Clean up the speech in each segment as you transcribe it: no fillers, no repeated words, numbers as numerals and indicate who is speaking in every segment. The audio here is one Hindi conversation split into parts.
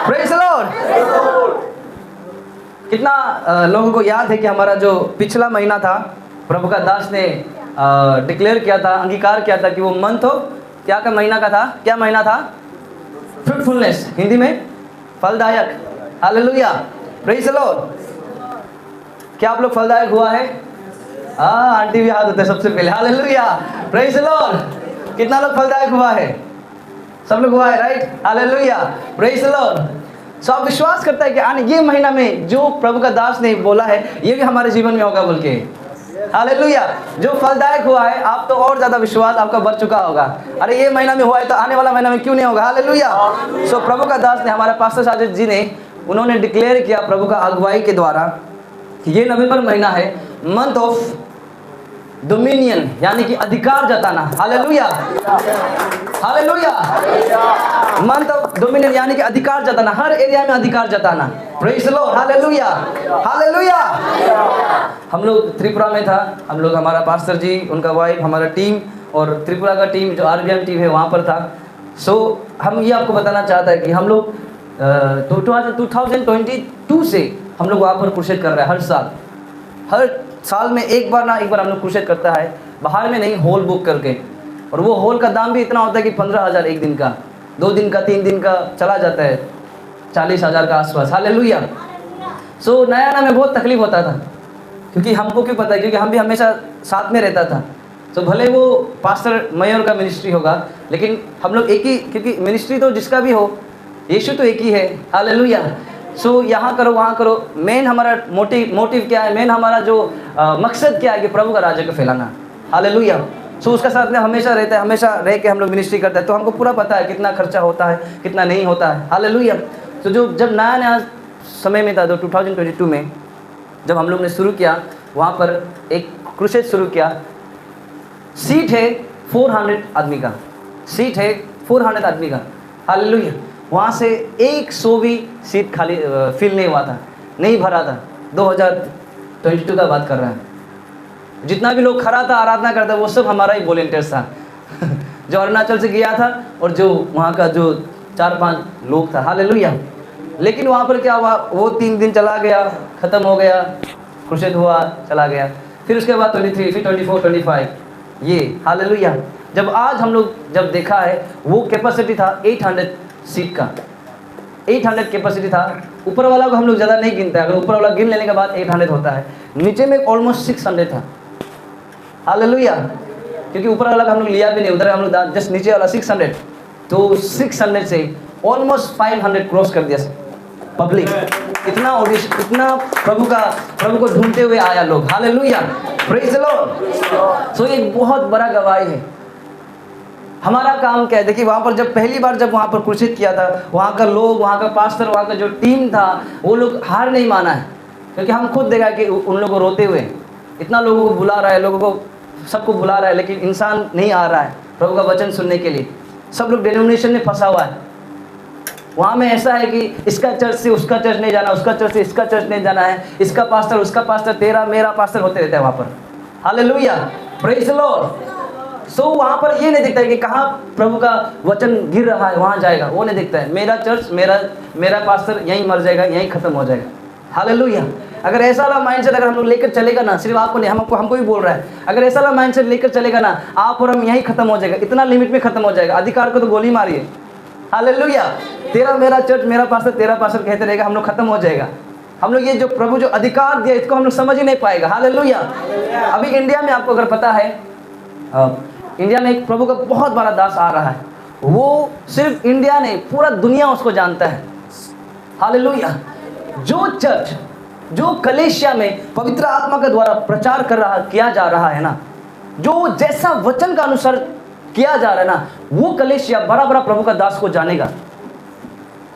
Speaker 1: Praise the lord. कितना लोगों को याद है कि हमारा जो पिछला महीना था, प्रभु का दास ने डिक्लेयर किया था, अंगीकार किया था कि वो मंथ हो क्या का महीना का था? क्या महीना था? फ्रूटफुलनेस, हिंदी में फलदायक। Hallelujah, praise the Lord. क्या आप लोग फलदायक हुआ है? आंटी भी हाथ होते सबसे पहले। Hallelujah, praise the lord. कितना लोग फलदायक हुआ है? सब लोग हुआ है, right? Hallelujah, praise the lord. So आप विश्वास करता है कि आने ये महीना में जो प्रभु का दास ने बोला है ये भी हमारे जीवन में होगा बोल के? हालेलुया। जो फलदायक हुआ है, आप तो और ज़्यादा विश्वास आपका बढ़ चुका होगा। अरे ये महीना में हुआ है तो आने वाला महीना में क्यों नहीं होगा? हालेलुया। सो प्रभु का दास ने, हमारे पास्टर साजिद जी ने, उन्होंने डिक्लेयर किया प्रभु का अगुवाई के द्वारा कि ये नवंबर महीना है मंथ ऑफ डोमिनियन, यानी कि अधिकार जताना। Hallelujah, hallelujah. Month of dominion यानी कि अधिकार जताना, हर एरिया में अधिकार जताना। Praise the Lord, hallelujah, hallelujah. हम लोग त्रिपुरा में था, हम लोग, हमारा पास्टर जी, उनका वाइफ, हमारा टीम और त्रिपुरा का टीम जो RBM टीम है वहाँ पर था। सो हम ये आपको बताना चाहता है कि हम लोग 2022 से हम लोग वहाँ पर क्रुसेड कर रहे हैं। हर साल में एक बार हम लोग क्रुसेड करता है, बाहर में नहीं, हॉल बुक करके। और वो हॉल का दाम भी इतना होता है कि 15,000 एक दिन का, 2 दिन का, 3 दिन का चला जाता है 40,000 का आसपास। हालेलुया। सो नया में बहुत तकलीफ होता था, क्योंकि हमको क्यों पता है, क्योंकि हम भी हमेशा साथ में रहता था। तो भले वो पास्टर मयूर का मिनिस्ट्री होगा, लेकिन हम लोग एक ही, क्योंकि मिनिस्ट्री तो जिसका भी हो, यीशु तो एक ही है। हालेलुया। सो यहाँ करो वहाँ करो, मेन हमारा मोटिव क्या है, मेन हमारा जो मकसद क्या है कि प्रभु का राज्य को फैलाना। हालेलुया। सो उसका साथ में हमेशा रहता है, हमेशा रह के हम लोग मिनिस्ट्री करते हैं, तो हमको पूरा पता है कितना खर्चा होता है, कितना नहीं होता है। हालेलुया। तो जब नया समय में था, तो 2022 में जब हम लोग ने शुरू किया, वहाँ पर एक क्रुसेड शुरू किया। सीट है 400 आदमी का, सीट है 400 आदमी का। हालेलुया। वहाँ से 100 भी सीट खाली फिल नहीं हुआ था, नहीं भरा था। 2022 का बात कर रहा है। जितना भी लोग खड़ा था, आराधना करता, वो सब हमारा ही वॉलंटियर्स था जो अरुणाचल से गया था और जो वहाँ का जो 4-5 लोग था। हालेलुया। लेकिन वहाँ पर क्या हुआ, वो 3 दिन चला गया, ख़त्म हो गया, क्रुसेड हुआ, चला गया। फिर उसके बाद 23, फिर 24, 25 ये। हालेलुया। जब आज हम लोग जब देखा है, वो कैपेसिटी था 800 सीट का, 800 कैपेसिटी था। ऊपर वाला को हम लोग ज़्यादा नहीं गिनते, अगर ऊपर वाला गिन लेने के बाद 800 होता है। नीचे में ऑलमोस्ट 600 था। हालेलुया। क्योंकि ऊपर वाला का हम लोग लिया भी नहीं, उधर हम लोग जस्ट नीचे वाला 600, तो 600 से ऑलमोस्ट 500 क्रॉस कर दिया पब्लिक। इतना ऑडिशन, इतना प्रभु को ढूंढते हुए आया लोग। Hallelujah, praise the lord. So एक बहुत बड़ा गवाही है। हमारा काम क्या है? देखिए, वहाँ पर जब पहली बार जब वहाँ पर क्रुसेड किया था, वहाँ का लोग, वहाँ का पास्टर, वहाँ का जो टीम था, वो लोग हार नहीं माना है। क्योंकि हम खुद देखा कि उन लोगों को रोते हुए, इतना लोगों को बुला रहा है, लोगों को सबको बुला रहा है, लेकिन इंसान नहीं आ रहा है प्रभु का वचन सुनने के लिए। सब लोग डिनोमिनेशन में फंसा हुआ है। वहाँ में ऐसा है कि इसका चर्च से उसका चर्च नहीं जाना, उसका चर्च से इसका चर्च नहीं जाना है, इसका पास्टर उसका पास्टर, तेरा मेरा पास्टर होते रहता है वहाँ पर। Hallelujah, praise the lord. So वहाँ पर ये नहीं दिखता है कि कहाँ प्रभु का वचन गिर रहा है, वहाँ जाएगा, वो नहीं दिखता है। मेरा चर्च, मेरा पास्टर यहीं मर जाएगा, यहीं ख़त्म हो जाएगा। हालेलुया। अगर ऐसा वाला माइंडसेट अगर हम लोग लेकर चलेगा ना, सिर्फ आपको नहीं, हमको भी बोल रहा है, अगर ऐसा वाला माइंडसेट लेकर चलेगा ना, आप और हम यहीं ख़त्म हो जाएगा, इतना लिमिट में ख़त्म हो जाएगा। अधिकार को तो गोली मारिए। हालेलुया। तेरा मेरा चर्च, मेरा पास्टर तेरा पास्टर कहते रहेगा, हम लोग ख़त्म हो जाएगा। हम लोग ये जो प्रभु जो अधिकार दिया, इसको हम लोग समझ ही नहीं पाएगा। हालेलुया। अभी इंडिया में आपको अगर पता है, इंडिया में एक प्रभु का बहुत बड़ा दास आ रहा है, वो सिर्फ इंडिया नहीं, पूरा दुनिया उसको जानता है। हालेलुया। जो चर्च, जो कलीसिया में पवित्र आत्मा के द्वारा प्रचार किया जा रहा है ना, जो जैसा वचन का अनुसार किया जा रहा है ना, वो कलीसिया बड़ा प्रभु का दास को जानेगा।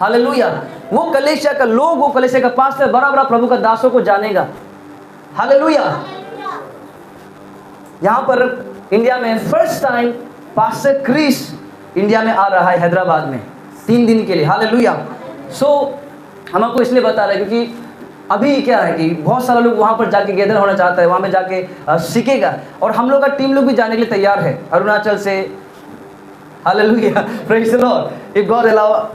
Speaker 1: हालेलुया। वो कलीसिया का लोग, वो कलीसिया का पास्टर बड़ा प्रभु का दासों को जानेगा। हालेलुया। यहाँ पर इंडिया में first time pastor Chris India में आ रहा है, हैदराबाद में 3 दिन के लिए। हालेलुया। सो हम आपको इसलिए बता रहे हैं क्योंकि अभी क्या है कि बहुत सारे लोग वहाँ पर जाके गैदर होना चाहता है, वहाँ में जाके सीखेगा। और हम लोग का टीम लोग भी जाने के लिए तैयार है, अरुणाचल से। Hallelujah, praise the Lord. If God allow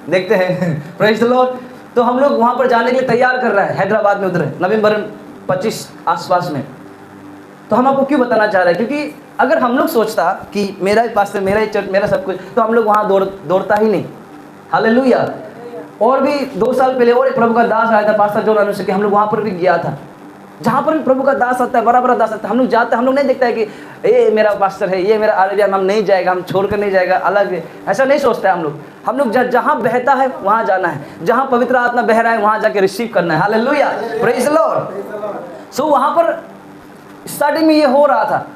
Speaker 1: देखते हैं। Praise the Lord. तो हम लोग वहाँ पर जाने के लिए तैयार कर रहे हैं, हैदराबाद में उधर नवंबर 25 आसपास में। तो हम आपको क्यों बताना चाह रहे हैं, क्योंकि अगर हम लोग सोचता कि मेरा ही पास्टर, मेरा ही चर्च, मेरा सब कुछ, तो हम लोग वहाँ दौड़ता ही नहीं। हालेलुया। और भी 2 साल पहले और एक प्रभु का दास आया था, पास्टर जॉन अनुष्के, हम लोग वहाँ पर भी गया था। जहाँ पर भी प्रभु का दास आता है, बड़ा बड़ा दास आता है, हम लोग जाते हैं, हम लोग नहीं देखता है कि ये मेरा पास्टर है, ये मेरा आरबीआई, हम नहीं जाएगा, हम छोड़ कर नहीं जाएगा, अलग है, ऐसा नहीं सोचता है हम लोग जहाँ बहता है वहाँ जाना है, जहाँ पवित्र आत्मा बह रहा है वहाँ जाके रिसीव करना है। Hallelujah, praise the lord. So वहाँ पर स्टार्टिंग में ये हो रहा था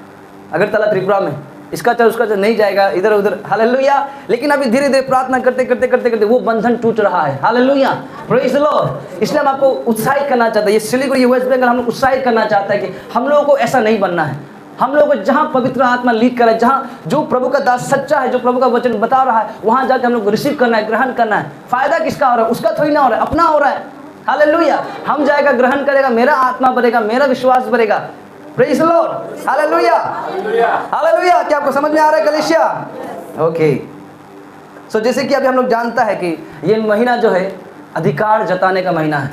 Speaker 1: अगरतला त्रिपुरा में, इसका चल उसका चल नहीं जाएगा, इधर उधर। हालेलुया। लेकिन अभी धीरे धीरे प्रार्थना करते करते करते करते वो बंधन टूट रहा है। Hallelujah, praise the Lord. इसलिए हम आपको उत्साहित करना चाहते हैं, ये सिलीगुड़ी, वेस्ट बंगाल, हम लोग उत्साहित करना चाहते हैं कि हम लोगों को ऐसा नहीं बनना है। हम लोगों को जहाँ पवित्र आत्मा लीड करे, जहाँ जो प्रभु का दास सच्चा है, जो प्रभु का वचन बता रहा है, वहाँ जाकर हम लोग को रिसीव करना है, ग्रहण करना है। फायदा किसका हो रहा है? उसका थोड़ी ना हो रहा है, अपना हो रहा है। हालेलुया। हम जाएगा, ग्रहण करेगा, मेरा आत्मा बढ़ेगा, मेरा विश्वास बढ़ेगा। Praise the Lord. Hallelujah, hallelujah. क्या आपको समझ में आ रहा है कलीसिया? ओके। सो जैसे कि अभी हम लोग जानता है कि ये महीना जो है अधिकार जताने का महीना है।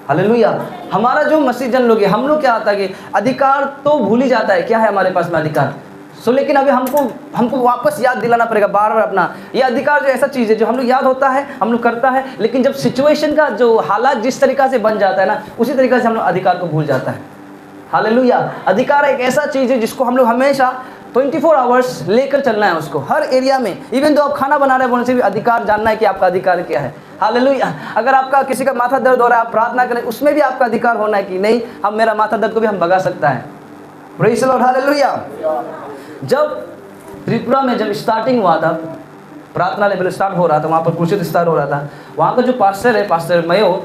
Speaker 1: हालेलुया। हमारा जो मसीह जन लोग है, हम लोग क्या आता है कि अधिकार तो भूल ही जाता है, क्या है हमारे पास में अधिकार। लेकिन अभी हमको वापस याद दिलाना पड़ेगा बार बार अपना। ये अधिकार जो ऐसा चीज़ है जो हम लोग याद होता है, हम लोग करता है, लेकिन जब सिचुएशन का जो हालात जिस तरीक़ा से बन जाता है ना, उसी तरीक़े से हम लोग अधिकार को भूल जाता है। हालेलुया। अधिकार एक ऐसा चीज़ है जिसको हम लोग हमेशा 24 आवर्स लेकर चलना है उसको, हर एरिया में। इवन तो आप खाना बना रहे हैं, बोलने से भी अधिकार जानना है कि आपका अधिकार क्या है। हालेलुया। अगर आपका किसी का माथा दर्द हो रहा है, आप प्रार्थना करें, उसमें भी आपका अधिकार होना है कि नहीं, हम मेरा माथा दर्द को भी हम भगा सकता है। Praise the Lord. हालेलुया। जब त्रिपुरा में जब स्टार्टिंग हुआ था, प्रार्थना लेवल स्टार्ट हो रहा था, वहाँ पर क्रूसेड स्टार्ट हो रहा था, वहाँ का जो पास्टर है, पास्टर मयो,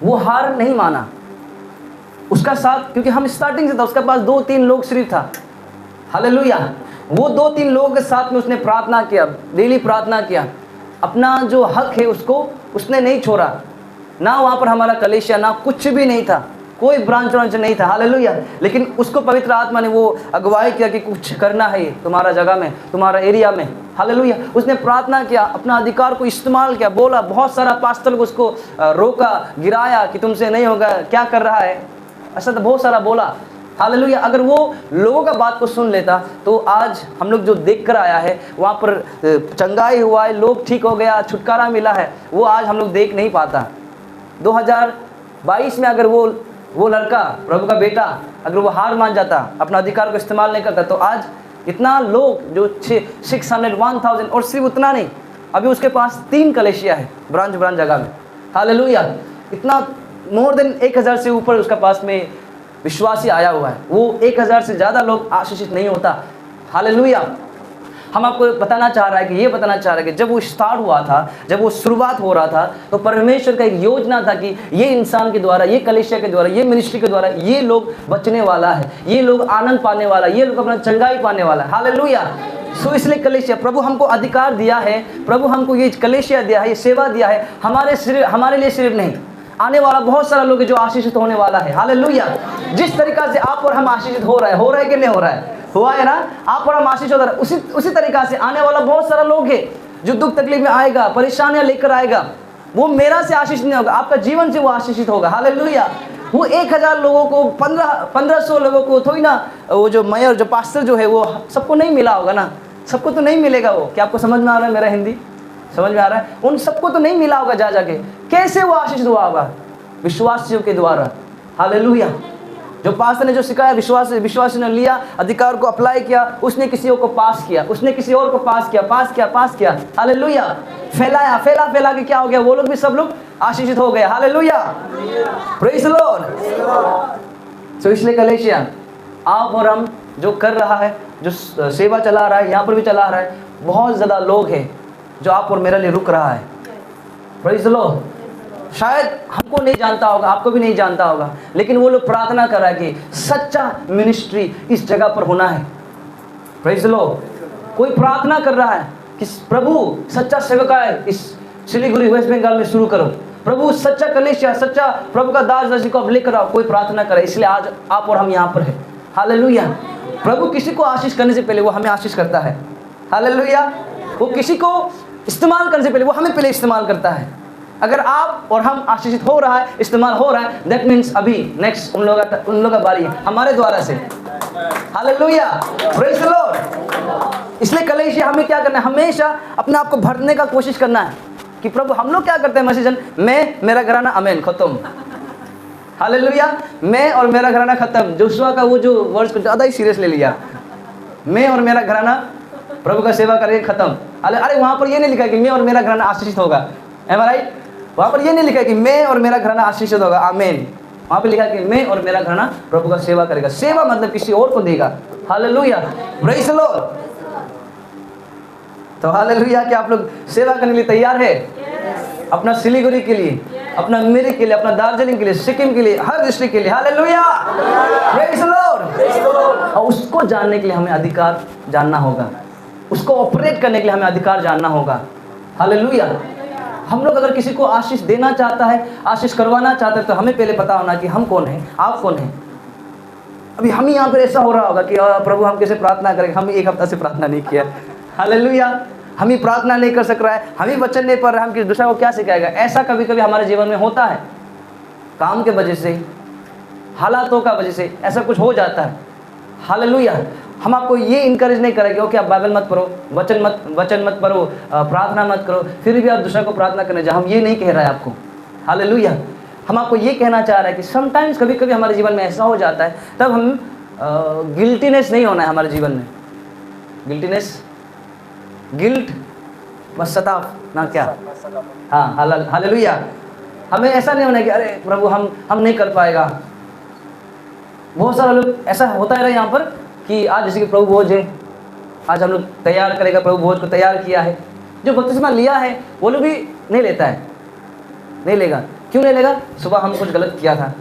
Speaker 1: वो हार नहीं माना उसका साथ, क्योंकि हम स्टार्टिंग से था, उसके पास 2-3 लोग सिर्फ था। हालेलुया। वो 2-3 लोगों के साथ में उसने प्रार्थना किया, डेली प्रार्थना किया, अपना जो हक है उसको उसने नहीं छोड़ा। ना वहाँ पर हमारा कलीसिया, ना कुछ भी नहीं था, कोई ब्रांच नहीं था। हालेलुया। लेकिन उसको पवित्र आत्मा ने वो अगुवाई किया कि कुछ करना है तुम्हारा जगह में, तुम्हारा एरिया में। हालेलुया। उसने प्रार्थना किया, अपना अधिकार को इस्तेमाल किया, बोला। बहुत सारा पास्टर को उसको रोका, गिराया कि तुमसे नहीं होगा, क्या कर रहा है, ऐसा तो बहुत सारा बोला। हालेलुया। अगर वो लोगों का बात को सुन लेता तो आज हम लोग जो देख कर आया है, वहाँ पर चंगाई हुआ है, लोग ठीक हो गया, छुटकारा मिला है, वो आज हम लोग देख नहीं पाता। 2022 में अगर वो लड़का, प्रभु का बेटा, अगर वो हार मान जाता, अपना अधिकार को इस्तेमाल नहीं करता, तो आज इतना लोग जो 600 1000, और सिर्फ उतना नहीं, अभी उसके पास 3 कलीसिया है ब्रांच जगह में। हालेलुया। इतना मोर देन 1000 से ऊपर उसका पास में विश्वासी आया हुआ है। वो 1000 से ज़्यादा लोग आशीषित नहीं होता। हालेलुया। हम आपको बताना चाह रहा है कि ये बताना चाह रहा है कि जब वो स्टार्ट हुआ था, जब वो शुरुआत हो रहा था, तो परमेश्वर का एक योजना था कि ये इंसान के द्वारा, ये कलीसिया के द्वारा, ये मिनिस्ट्री के द्वारा ये लोग बचने वाला है, ये लोग आनंद पाने वाला, ये लोग अपना चंगाई पाने वाला है। हालेलुया। सो इसलिए कलीसिया, प्रभु हमको अधिकार दिया है, प्रभु हमको ये कलीसिया दिया है, ये सेवा दिया है, हमारे लिए सिर्फ नहीं, आने वाला बहुत सारा लोग जो आशीषित होने वाला है। हालेलुया। जिस तरीका से आप और हम आशीषित हो रहा है कि नहीं हो रहा है? हुआ है ना? आप और हम आशीषित हो रहा है, उसी तरीका से आने वाला बहुत सारा लोग है जो दुख तकलीफ में आएगा, परेशानियां लेकर आएगा, वो मेरा से आशीषित नहीं होगा, आपका जीवन से वो आशीषित होगा। हालेलुया। वो 1000 लोगों को, 1500 लोगों को थोड़ी ना, वो जो मेयर, जो पास्टर जो है, वो सबको नहीं मिला होगा ना, सबको तो नहीं मिलेगा वो। क्या आपको समझ में आ रहा है? मेरा हिंदी समझ में आ रहा है? उन सबको तो नहीं मिला होगा जाके। कैसे वो आशीष हुआ होगा? विश्वासियों के द्वारा। हालेलुया। जो पास्टर ने जो सिखाया, विश्वासी ने लिया, अधिकार को अप्लाई किया, उसने किसी को पास किया, उसने किसी और को पास किया। हालेलुया। फैला के क्या हो गया? वो लोग भी, सब लोग आशीषित हो गए। Hallelujah. Praise the lord. So इसलिए कलीसिया, आप और हम जो कर रहा है, जो सेवा चला रहा है, यहाँ पर भी चला रहा है, बहुत ज़्यादा लोग हैं जो आप और मेरे लिए रुक रहा है। Praise the Lord. शायद हमको नहीं जानता होगा, आपको भी नहीं जानता होगा, लेकिन वो लोग प्रार्थना कर रहा है कि सच्चा मिनिस्ट्री इस जगह पर होना है। Praise the Lord. कोई प्रार्थना कर रहा है कि प्रभु सच्चा सेवकाई इस सिलीगुड़ी वेस्ट बंगाल में शुरू करो, प्रभु सच्चा कलीसिया, सच्चा प्रभु का दास को अब लेकर आओ। कोई प्रार्थना करे, इसलिए आज आप और हम यहाँ पर है। हालेलुया। प्रभु किसी को आशीष करने से पहले वो हमें आशीष करता है। हालेलुया। वो किसी को इस्तेमाल करने से पहले वो हमें पहले इस्तेमाल करता है। अगर आप और हम आशीषित हो रहा है, इस्तेमाल हो रहा है, दैट मीन्स अभी नेक्स्ट उन लोगों का बारी है हमारे द्वारा से। Hallelujah, praise the Lord. इसलिए कलीसिया हमें क्या करना है, हमेशा अपने आप को भरने का कोशिश करना है कि प्रभु हम लोग क्या करते हैं मसीहजन, मैं मेरा घराना, आमीन, खत्म। हालेलुया, मैं और मेरा घराना खत्म। जोशुआ का वो जो वर्ड्स को ज़्यादा ही सीरियस ले लिया, मैं और मेरा घराना प्रभु का सेवा करके खत्म। अरे वहाँ पर ये नहीं लिखा कि मैं और मेरा घराना आशीषित होगा, एम आई राइट? वहाँ पर ये नहीं लिखा कि मैं और मेरा घराना आशीषित होगा, आमीन। वहाँ पे लिखा कि मैं और मेरा घराना प्रभु का सेवा करेगा। सेवा मतलब किसी और को देगा। Hallelujah, praise the Lord. तो हालेलुया, क्या आप लोग सेवा करने के लिए तैयार है? अपना सिलीगुड़ी के लिए, अपना मेरे के लिए, अपना दार्जिलिंग के लिए, सिक्किम के लिए, हर डिस्ट्रिक्ट के लिए। Hallelujah, praise the Lord. और उसको जानने के लिए हमें अधिकार जानना होगा, उसको ऑपरेट करने के लिए हमें अधिकार जानना होगा। हालेलुया। हम लोग अगर किसी को आशीष देना चाहता है, आशीष करवाना चाहते हैं, तो हमें पहले पता होना कि हम कौन हैं, आप कौन हैं। अभी हम ही यहाँ पर ऐसा हो रहा होगा कि प्रभु हम कैसे प्रार्थना करेंगे, हम एक हफ्ता से प्रार्थना नहीं किया। हालेलुया, हम ही प्रार्थना नहीं कर सक रहा है, हम ही वचन नहीं पढ़ रहे, हम किसी दूसरा को क्या सिखाएगा। ऐसा कभी कभी हमारे जीवन में होता है, काम के वजह से, हालातों का वजह से ऐसा कुछ हो जाता है। हालेलुया, हम आपको ये इनकरेज नहीं करेंगे कि आप बाइबल मत पढ़ो, वचन मत पढ़ो, प्रार्थना मत करो, फिर भी आप दूसरा को प्रार्थना करने जाओ। हम ये नहीं कह रहे हैं आपको। हालेलुया, हम आपको ये कहना चाह रहे हैं कि समटाइम्स कभी कभी हमारे जीवन में ऐसा हो जाता है, तब हम गिल्टीनेस नहीं होना है हमारे जीवन में। गिल्टीनेस, गिल्ट, पश्चाताप ना, क्या? हाँ, हालेलुया। हमें ऐसा नहीं होना कि अरे प्रभु हम नहीं कर पाएगा। बहुत सारे लोग ऐसा होता है यहाँ पर कि आज जैसे कि प्रभु भोज है, आज हम लोग तैयार करेगा, प्रभु भोज को तैयार किया है, जो बपतिस्मा लिया है वो लोग भी नहीं लेता है, नहीं लेगा। क्यों नहीं लेगा? सुबह हम कुछ गलत किया था,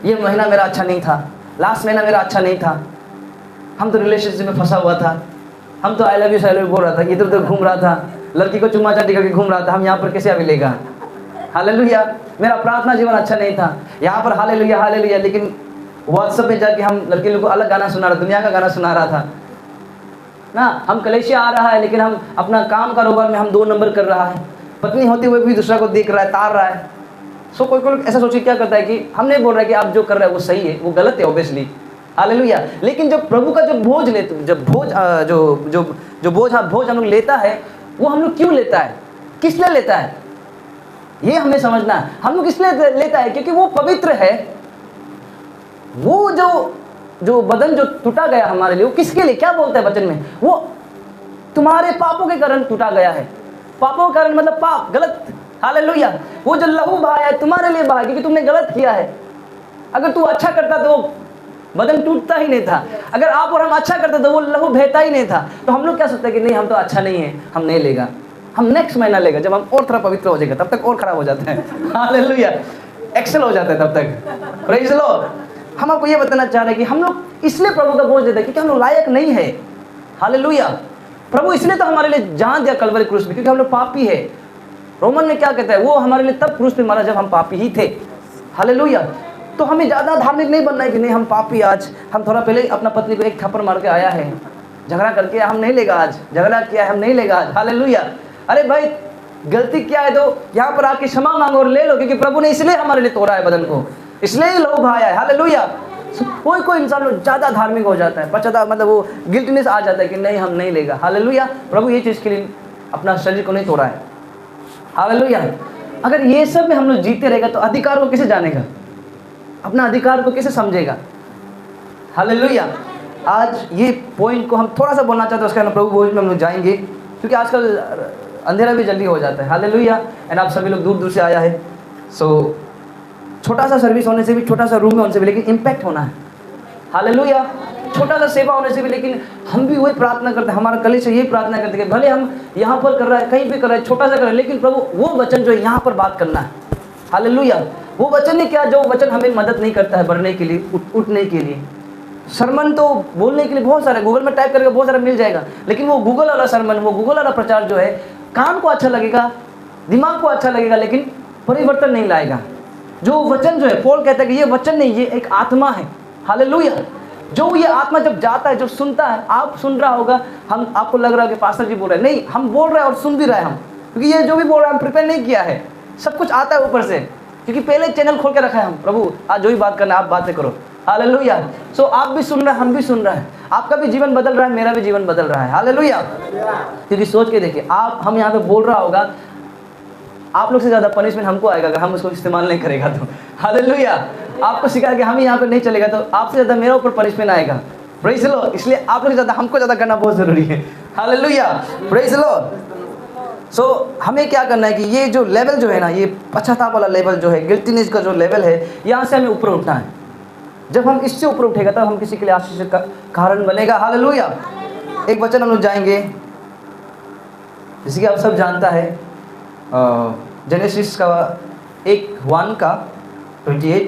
Speaker 1: ये महीना मेरा अच्छा नहीं था, लास्ट महीना मेरा अच्छा नहीं था, हम तो रिलेशनशिप में फंसा हुआ था, हम तो आई लव यू बोल रहा था, इधर उधर घूम रहा था, लड़की को चुम्मा चाटी करके घूम रहा था, हम यहाँ पर कैसे अभी लेगा। हालेलुया, मेरा प्रार्थना जीवन अच्छा नहीं था, यहाँ पर हालेलुया हालेलुया, लेकिन व्हाट्सएप में जाके हम लड़के लोगों को अलग गाना सुना रहा, दुनिया का गाना सुना रहा था ना। हम कलेशिया आ रहा है, लेकिन हम अपना काम कारोबार में हम 2 नंबर कर रहा है, पत्नी होते हुए भी दूसरा को देख रहा है, तार रहा है। सो कोई कोई ऐसा सोचिए क्या करता है कि हम नहीं बोल रहे कि आप जो कर रहे हैं वो सही है, वो गलत है ऑब्वियसली। हालेलुया, लेकिन जब प्रभु का जो भोज लेते, जब भोज जो भोज हम लोग लेता है, वो हम लोग क्यों लेता है, किस लिए लेता है, ये हमें समझना है। हम लोग इसलिए लेता है क्योंकि वो पवित्र है। वो जो बदन जो टूटा गया हमारे लिए, वो किसके लिए, क्या बोलता है वचन में, वो तुम्हारे पापों के कारण टूटा गया है। पापों के कारण मतलब पाप, गलत। हालेलुया, वो जो लहू बहाया है तुम्हारे लिए बहाया, क्योंकि तुमने गलत किया है। अगर तू अच्छा करता तो वो बदन टूटता ही नहीं था, अगर आप और हम अच्छा करते तो वो लहू बहता ही नहीं था। तो हम लोग क्या सोचते हैं कि नहीं, हम तो अच्छा नहीं है, हम नहीं लेगा, हम नेक्स्ट महीना लेगा, जब हम और थोड़ा पवित्र हो जाएगा, तब तक और खराब हो जाता है। हालेलुया, एक्सेल हो जाता है तब तक। Praise the Lord. हम आपको ये बताना चाह रहे हैं कि हम लोग इसलिए प्रभु का बोझ देते हैं क्योंकि हम लोग लायक नहीं है। हालेलुया, प्रभु इसलिए तो हमारे लिए जान दिया कलवरी क्रूस पे, क्योंकि हम लोग पापी है। रोमन में क्या कहता है, वो हमारे लिए तब क्रूस पे मारा जब हम पापी ही थे। हालेलुया, तो हमें ज़्यादा धार्मिक नहीं बनना है कि नहीं हम पापी, आज हम थोड़ा पहले अपना पत्नी को एक थप्पड़ मार के आया है, झगड़ा करके हम नहीं लेगा, आज झगड़ा किया है हम नहीं लेगा आज। हालेलुया, अरे भाई गलती क्या है तो यहाँ पर आके क्षमा मांगो और ले लो, क्योंकि प्रभु ने इसलिए हमारे लिए तोड़ा है बदन को, इसलिए ही लोग भाया है। हालेलुया, कोई इंसान लोग ज़्यादा धार्मिक हो जाता है, पश्चाताप मतलब वो गिल्टनेस आ जाता है कि नहीं हम नहीं लेगा। हालेलुया, प्रभु ये चीज़ के लिए अपना शरीर को नहीं तोड़ा है। हालेलुया, अगर ये सब में हम लोग जीते रहेगा तो अधिकार को कैसे जानेगा, अपना अधिकार को कैसे समझेगा। हालेलुया, आज ये पॉइंट को हम थोड़ा सा बोलना चाहते हैं, उसके बाद प्रभु भोज में हम लोग जाएंगे, क्योंकि आजकल अंधेरा भी जल्दी हो जाता है। हालेलुया, एंड आप सभी लोग दूर दूर से आया है, सो छोटा सा सर्विस होने से भी, छोटा सा रूम में होने से भी, लेकिन इम्पैक्ट होना है। हालेलुया, छोटा सा सेवा होने से भी, लेकिन हम भी वही प्रार्थना करते हैं, हमारा कलीसिया यही प्रार्थना करते हैं कि भले हम यहाँ पर कर रहे हैं, कहीं भी कर रहे हैं, छोटा सा कर रहे हैं, लेकिन प्रभु वो वचन जो है यहाँ पर बात करना है। हालेलुया, वो वचन नहीं क्या, जो वचन हमें मदद नहीं करता है बढ़ने के लिए, उठने के लिए। सरमन तो बोलने के लिए बहुत सारे, गूगल में टाइप करके बहुत सारा मिल जाएगा, लेकिन वो गूगल वाला सरमन, वो गूगल वाला प्रचार जो है, कान को अच्छा लगेगा, दिमाग को अच्छा लगेगा, लेकिन परिवर्तन नहीं लाएगा। जो वचन जो है, पौल कहता है कि ये वचन नहीं, ये एक आत्मा है। हालेलुया, जो ये आत्मा जब जाता है, जब सुनता है, आप सुन रहा होगा, हम आपको लग रहा है कि पास्टर जी बोल रहे हैं, नहीं, हम बोल रहे हैं और सुन भी रहे हैं हम, क्योंकि ये जो भी बोल रहा है प्रिपेयर नहीं किया है, सब कुछ आता है ऊपर से, क्योंकि पहले चैनल खोल के रखा है हम, प्रभु आज जो भी बात करना है आप बातें करो। हालेलुया। सो आप भी सुन रहे हैं, हम भी सुन रहे हैं, आपका भी जीवन बदल रहा है, मेरा भी जीवन बदल रहा है। हालेलुया। क्योंकि सोच के देखिए, आप हम यहाँ पे बोल रहा होगा, आप लोग से ज़्यादा पनिशमेंट हमको आएगा अगर हम उसको इस्तेमाल नहीं करेगा तो। हालेलुया। आपको सिखा कि हम यहाँ पे नहीं चलेगा तो आपसे ज़्यादा मेरा ऊपर पनिशमेंट आएगा। Praise the Lord. इसलिए आप लोग ज़्यादा हमको ज़्यादा करना बहुत ज़रूरी है। Hallelujah. Praise the lord. So हमें क्या करना है कि ये जो लेवल जो है ना, ये पश्चाताप वाला लेवल जो है, गिल्टीनेस का जो लेवल है, यहाँ से हमें ऊपर उठना है। जब हम इससे ऊपर उठेगा तब हम किसी के लिए आशीष का कारण बनेगा। हालेलुया। एक वचन हम लोग जाएंगे, जैसे कि आप सब जानता है, जेनेसिस का 1:1 का 28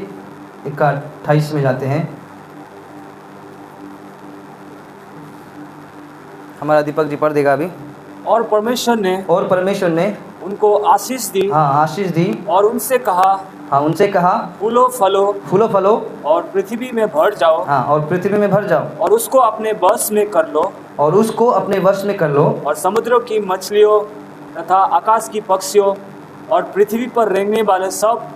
Speaker 1: का 28 में जाते हैं। हमारा दीपक जी पढ़ देगा अभी।
Speaker 2: और परमेश्वर ने उनको आशीष दी।
Speaker 1: हाँ, आशीष दी।
Speaker 2: और उनसे कहा,
Speaker 1: हाँ, उनसे कहा,
Speaker 2: फूलो फलो और पृथ्वी में भर जाओ।
Speaker 1: हाँ, और पृथ्वी में भर जाओ।
Speaker 2: और उसको अपने वश में कर लो।
Speaker 1: और उसको अपने वश में कर लो।
Speaker 2: और समुद्रों की मछलियों तथा आकाश की पक्षियों और पृथ्वी पर रेंगने वाले सब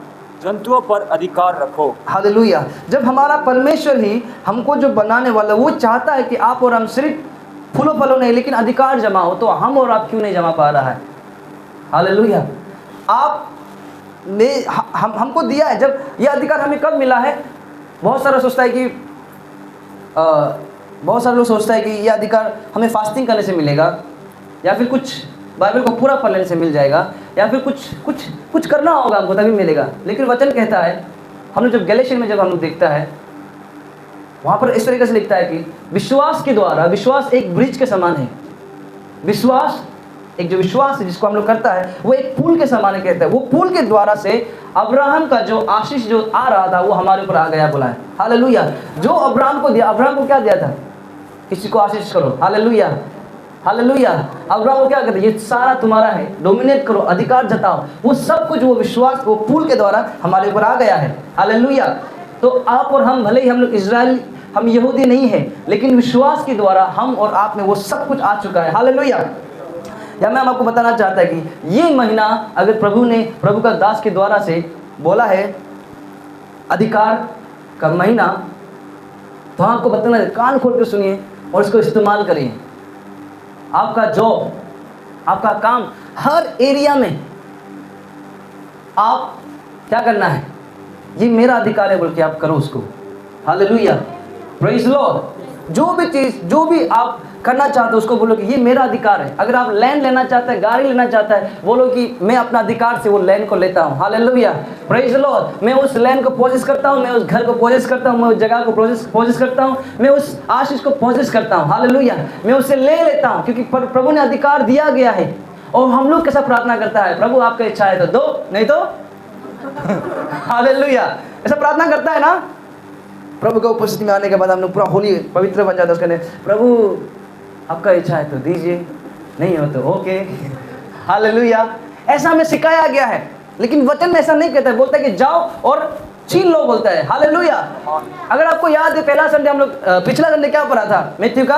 Speaker 2: जंतुओं पर अधिकार रखो।
Speaker 1: हालेलुया। जब हमारा परमेश्वर ही हमको जो बनाने वाला, वो चाहता है कि आप और हम सिर्फ फूलो फलो नहीं लेकिन अधिकार जमा हो, तो हम और आप क्यों नहीं जमा पा रहा है? हालेलुया। आप ने हमको दिया है। जब ये अधिकार हमें कब मिला है? बहुत सारा सोचता है कि बहुत सारे लोग सोचता है कि ये अधिकार हमें फास्टिंग करने से मिलेगा, या फिर कुछ बाइबल को पूरा पढ़ने से मिल जाएगा, या फिर कुछ करना होगा हमको तभी मिलेगा। लेकिन वचन कहता है, हम लोग जब गैलेशियन में जब हम लोग देखता है, वहाँ पर इस तरीके से लिखता है कि विश्वास के द्वारा, विश्वास एक ब्रिज के समान है। विश्वास, एक जो विश्वास है जिसको हम लोग करता है, वो एक पुल के समान है। कहता है वो पुल के द्वारा से अब्राहम का जो आशीष जो आ रहा था वो हमारे ऊपर आ गया, बोला है। हालेलुया। जो अब्राहम को दिया, अब्राहम को क्या दिया था? किसी को आशीष करो। हालेलुया। हालेलुया। अब्राहम को क्या कहते हैं? ये सारा तुम्हारा है, डोमिनेट करो, अधिकार जताओ। वो सब कुछ, वो विश्वास, वो पुल के द्वारा हमारे ऊपर आ गया है। हालेलुया। तो आप और हम, भले ही हम लोग इजराइल, हम यहूदी नहीं है, लेकिन विश्वास के द्वारा हम और आप में वो सब कुछ आ चुका है। हालेलुया। या मैं आपको बताना चाहता है कि ये महीना अगर प्रभु ने, प्रभु का दास के द्वारा से बोला है अधिकार का महीना, तो आपको बताना है, कान खोल कर सुनिए और इसको इस्तेमाल करिए। आपका जॉब, आपका काम, हर एरिया में आप क्या करना है? ये मेरा अधिकार है बोल के आप करो उसको। हालेलुया। Praise Lord. जो भी चीज़, जो भी आप करना चाहते हो उसको बोलो कि ये मेरा अधिकार है। अगर आप लैंड लेना चाहते हैं, गाड़ी लेना चाहता है, बोलो कि मैं अपना अधिकार से वो लैंड को लेता हूँ। हालेलुया। Praise Lord. मैं उस लैंड को पोजेस करता हूँ, मैं उस घर को पोजेस करता हूँ, मैं उस जगह को पोजेस करता हूँ, मैं उस आशीष को पोजेस करता हूँ। हालेलुया। मैं उसे ले लेता हूँ, क्योंकि प्रभु ने अधिकार दिया गया है। और हम लोग कैसा प्रार्थना करता है? प्रभु आपका इच्छा है तो दो, नहीं तो हालेलुया। ऐसा प्रार्थना करता है ना। प्रभु का उपस्थिति में आने के बाद हम लोग पूरा होली पवित्र बन जाता है। उसके प्रभु आपका इच्छा है तो दीजिए, नहीं हो तो ओके। हालेलुया। ऐसा हमें सिखाया गया है, लेकिन वचन में ऐसा नहीं कहता है। बोलता है कि जाओ और छीन लो, बोलता है। हालेलुया। अगर आपको याद है, पहला संडे हम लोग, पिछला संडे क्या पढ़ा था? मैथ्यू का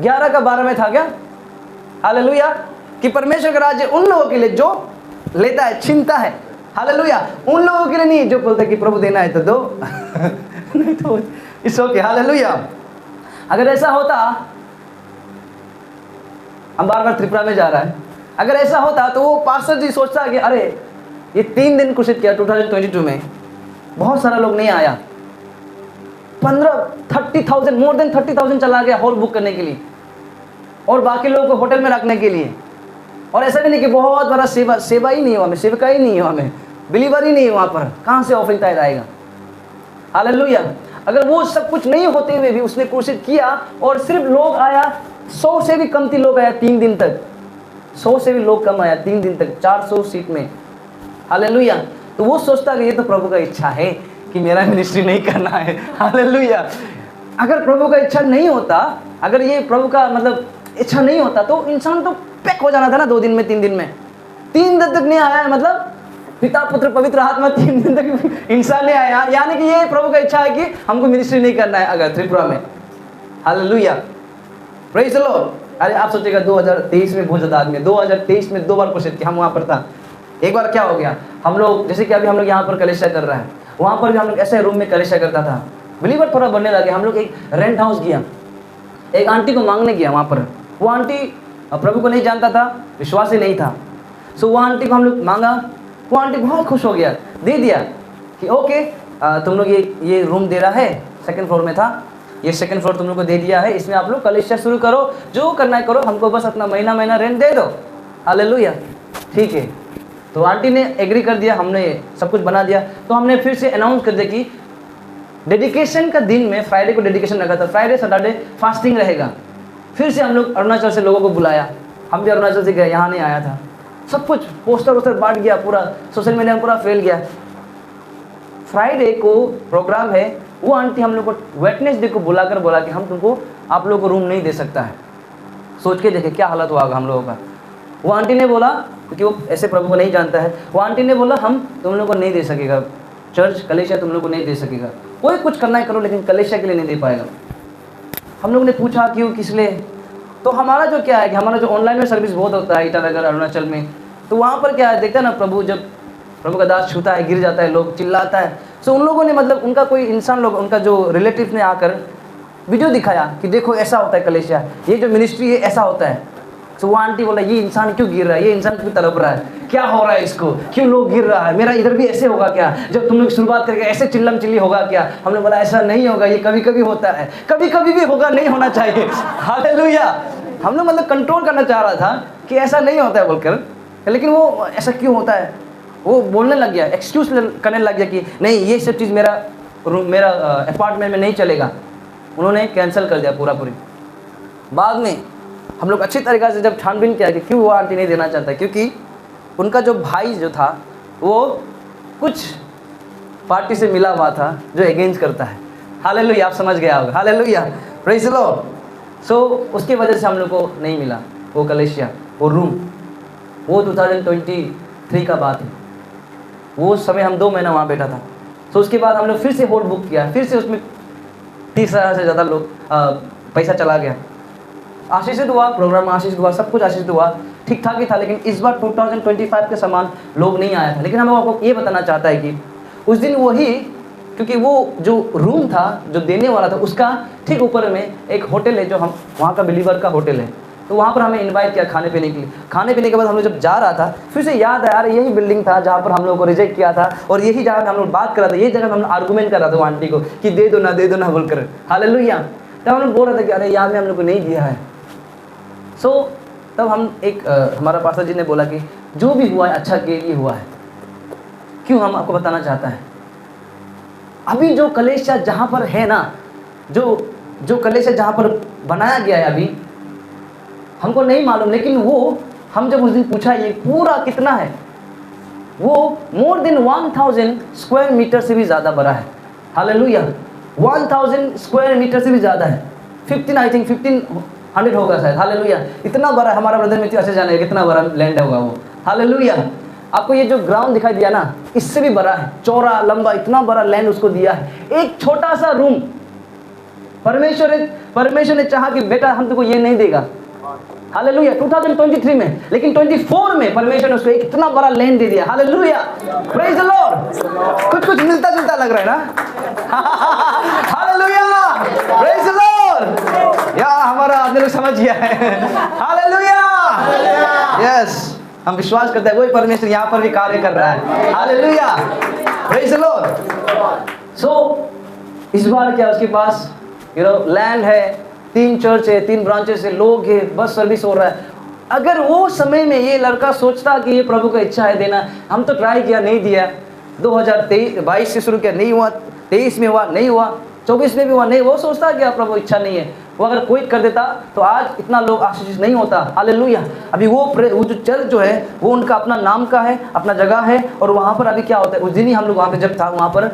Speaker 1: 11 का 12 में था क्या? हालेलुया। कि परमेश्वर का राज्य उन लोगों के लिए जो लेता है, छीनता है। हालेलुया। उन लोगों के लिए नहीं जो बोलते कि प्रभु देना है तो दो नहीं तो इट्स ओके। हालेलुया। अगर ऐसा होता, हम बार त्रिपुरा में जा रहा है, अगर ऐसा होता तो वो पास्टर जी सोचता है कि अरे ये 3 दिन कुशित किया 2022 में, बहुत सारा लोग नहीं आया, 30,000 मोर देन 30,000 चला गया हॉल बुक करने के लिए, और बाकी लोगों को होटल में रखने के लिए। और ऐसा भी नहीं कि बहुत बड़ा सेवा ही नहीं हुआ, हमें सेवका ही नहीं हुआ, हमें बिलीवर ही नहीं, वहाँ पर कहाँ से ऑफरिंग तय आएगा? हालेलुया। अगर वो सब कुछ नहीं होते हुए भी उसने कोशिश किया और सिर्फ लोग आया, 100 से भी कम थी लोग आया 3 दिन तक, 100 से भी लोग कम आया 3 दिन तक, 400 सीट में। हालेलुया। तो वो सोचता कि ये तो प्रभु का इच्छा है कि मेरा मिनिस्ट्री नहीं करना है। हालेलुया। अगर प्रभु का इच्छा नहीं होता, अगर ये प्रभु का मतलब इच्छा नहीं होता, तो इंसान तो पैक हो जाना था ना 2 दिन में, 3 दिन में। 3 दिन तक नहीं आया है, मतलब पिता पुत्र पवित्र आत्मा 3 दिन तक इंसान नहीं आया, यानी कि ये प्रभु का इच्छा है कि हमको मिनिस्ट्री नहीं करना है अगर त्रिपुरा में। हालेलुया। Praise the Lord. अरे आप सोचिएगा 2023 में बहुत ज़्यादा आदमी है, 2023 में 2 बार क्रूसेड किया, हम वहाँ पर था। एक बार क्या हो गया, हम लोग जैसे कि अभी हम लोग यहाँ पर कलेशा कर रहा है, वहाँ पर भी हम लोग ऐसे रूम में कलेशा करता था, बिलीवर थोड़ा बनने लगे। हम लोग एक रेंट हाउस गया, एक आंटी को मांगने गया वहाँ पर। वो आंटी प्रभु को नहीं जानता था, विश्वास ही नहीं था। सो वो आंटी को हम लोग मांगा, वो आंटी बहुत खुश हो गया, दे दिया कि ओके तुम लोग ये रूम दे रहा है, सेकंड फ्लोर में था, ये सेकंड फ्लोर तुम लोग को दे दिया है, इसमें आप लोग कलेशा शुरू करो, जो करना है करो, हमको बस अपना महीना रेंट दे दो। हालेलुया, ठीक है। तो आंटी ने एग्री कर दिया, हमने सब कुछ बना दिया। तो हमने फिर से अनाउंस कर दिया कि डेडिकेशन का दिन में फ्राइडे को डेडिकेशन रखा था, फ्राइडे सैटरडे फास्टिंग रहेगा। फिर से हम लोग अरुणाचल से लोगों को बुलाया, हम भी अरुणाचल से गए, यहाँ नहीं आया था। सब कुछ पोस्टर वोस्टर बांट गया, पूरा सोशल मीडिया में पूरा फैल गया। फ्राइडे को प्रोग्राम है, वो आंटी हम लोग को वेडनेसडे को बुलाकर बोला कि हम तुमको आप लोगों को रूम नहीं दे सकता है। सोच के देखे क्या हालत हुआ हम लोगों का। वो आंटी ने बोला, क्योंकि वो ऐसे प्रभु को नहीं जानता है, वो आंटी ने बोला हम तुम लोग को नहीं दे सकेगा, चर्च कलेशा तुम लोग को नहीं दे सकेगा, कोई कुछ करना है करो लेकिन कलेशा के लिए नहीं दे पाएगा। हम लोग ने पूछा क्यों, किस लिए? तो हमारा जो क्या है कि हमारा जो ऑनलाइन में सर्विस बहुत होता है ईटानगर अरुणाचल में, तो वहाँ पर क्या है देखते हैं ना, प्रभु जब प्रभु का दास छूता है, गिर जाता है, लोग चिल्लाता है। सो उन लोगों ने मतलब उनका कोई इंसान लोग, उनका जो रिलेटिव ने आकर वीडियो दिखाया कि देखो ऐसा होता है कलेशा, ये जो मिनिस्ट्री है ऐसा होता है। सो वो आंटी बोला ये इंसान क्यों गिर रहा है, ये इंसान क्यों तड़प रहा है, क्या हो रहा है इसको, क्यों लोग गिर रहा है, मेरा इधर भी ऐसे होगा क्या, जब तुम लोग शुरुआत करके ऐसे चिल्लम चिल्ली होगा क्या? हमने बोला ऐसा नहीं होगा, ये कभी कभी होता है, कभी कभी भी होगा, नहीं होना चाहिए। हालेलुया। हम लोग मतलब कंट्रोल करना चाह रहा था कि ऐसा नहीं होता है बोलकर, लेकिन वो ऐसा क्यों होता है, वो बोलने लग गया, एक्सक्यूज करने लग गया कि नहीं ये सब चीज़ मेरा रूम, मेरा अपार्टमेंट में नहीं चलेगा। उन्होंने कैंसिल कर दिया पूरा पूरी। बाद में हम लोग अच्छी तरीक़े से जब छानबीन किया कि क्यों वो आंटी नहीं देना चाहता, क्योंकि उनका जो भाई जो था वो कुछ पार्टी से मिला हुआ था जो अगेंस्ट करता है। हालेलुया, आप समझ गया होगा। Hallelujah, praise the lord. So उसके वजह से हम लोग को नहीं मिला वो कलेशिया, वो रूम। वो 2023 का बात है, वो समय हम 2 महीना वहाँ बैठा था। तो उसके बाद हम लोग फिर से होटल बुक किया, फिर से उसमें 30,000 से ज़्यादा लोग पैसा चला गया। आशीषित हुआ प्रोग्राम, आशीषित हुआ, सब कुछ आशीषित हुआ, ठीक ठाक ही था। लेकिन इस बार 2025 के समान लोग नहीं आया था। लेकिन हम आपको ये बताना चाहता है कि उस दिन वही, क्योंकि वो जो रूम था जो देने वाला था उसका ठीक ऊपर में एक होटल है, जो हम वहाँ का बिलीवर का होटल है। तो वहाँ पर हमें इनवाइट किया खाने पीने के लिए। खाने पीने के बाद हम लोग जब जा रहा था, फिर से याद आया, अरे यही बिल्डिंग था जहाँ पर हम लोग को रिजेक्ट किया था, और यही जगह में हम लोग बात कर रहा था, यही जगह में हम आर्गूमेंट कर रहा था वो आंटी को कि दे दो ना बोलकर। हालेलुया। तब हम लोग बोल रहे थे कि अरे याद में हम लोग को नहीं दिया है। सो तब हम हमारा पास्टर जी ने बोला कि जो भी हुआ है अच्छा के लिए हुआ है। क्यों हम आपको बताना चाहता है, अभी जो कलेशा जहाँ पर है ना, जो कलेशा जहाँ पर बनाया गया है अभी हमको नहीं मालूम, लेकिन वो हम जब उस दिन पूछा ये पूरा कितना है, वो मोर देन 1000 स्क्वायर मीटर से भी ज़्यादा बड़ा है। हालेलुया, 1000 स्क्वायर मीटर से भी ज़्यादा है। 1500 होगा शायद। हालेलुया, इतना बड़ा। हमारा ब्रदर में ऐसे जाने कितना बड़ा लैंड होगा वो। हालेलुया। आपको ये जो ग्राउंड दिखाई दिया ना, इससे भी बड़ा है, चौड़ा लंबा, इतना बड़ा लैंड उसको दिया है। एक छोटा सा रूम, परमेश्वर ने चाहा कि बेटा हम तुमको ये नहीं देगा। हालेलुया, 2023 में, लेकिन 24 में परमेश्वर ने उसको एक इतना बड़ा लैंड दे दिया। Hallelujah, praise the Lord. कुछ मिलता जुलता लग रहा है ना। Hallelujah, praise the Lord. या हमारा आपने लोग समझ गया है। हालेलुया, यस, हम विश्वास करते हैं वही परमेश्वर यहाँ पर भी कार्य कर रहा है। Hallelujah, praise the lord. So इस बार क्या उसके पास लैंड है, 3 चर्च है, 3 ब्रांचेस है, लोग है, बस सर्विस हो रहा है। अगर वो समय में ये लड़का सोचता कि ये प्रभु का इच्छा है देना, हम तो ट्राई किया, नहीं दिया। 2022 से शुरू किया, नहीं हुआ। 23 में हुआ, नहीं हुआ। 24 में भी हुआ, नहीं। वो सोचता कि प्रभु इच्छा नहीं है। वो अगर कोई कर देता तो आज इतना लोग आशीषित नहीं होता। हालेलुया। अभी वो जो चर्च जो है वो उनका अपना नाम का है, अपना जगह है, और वहाँ पर अभी क्या होता है, उस दिन ही हम लोग वहाँ पे जब था, वहाँ पर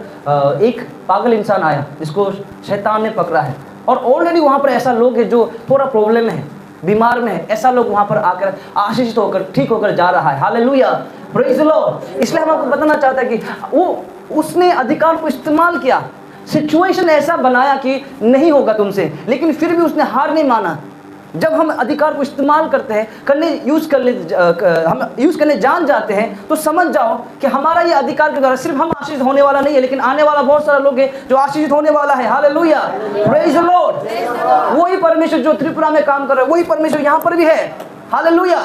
Speaker 1: एक पागल इंसान आया जिसको शैतान ने पकड़ा है, और ऑलरेडी वहाँ पर ऐसा लोग है जो थोड़ा प्रॉब्लम है, बीमार में है, ऐसा लोग वहाँ पर आकर आशीषित होकर ठीक होकर जा रहा है। Hallelujah, praise the Lord. इसलिए हम आपको बताना चाहता है कि वो उसने अधिकार को इस्तेमाल किया, सिचुएशन ऐसा बनाया कि नहीं होगा तुमसे, लेकिन फिर भी उसने हार नहीं माना। जब हम अधिकार को इस्तेमाल करते हैं, हम यूज़ करने जान जाते हैं, तो समझ जाओ कि हमारा ये अधिकार के द्वारा सिर्फ हम आशीषित होने वाला नहीं है, लेकिन आने वाला बहुत सारा लोग हैं जो आशीषित होने वाला है। Hallelujah, praise the Lord. वही परमेश्वर जो त्रिपुरा में काम कर रहा है, वही परमेश्वर यहाँ पर भी है। हालेलुया,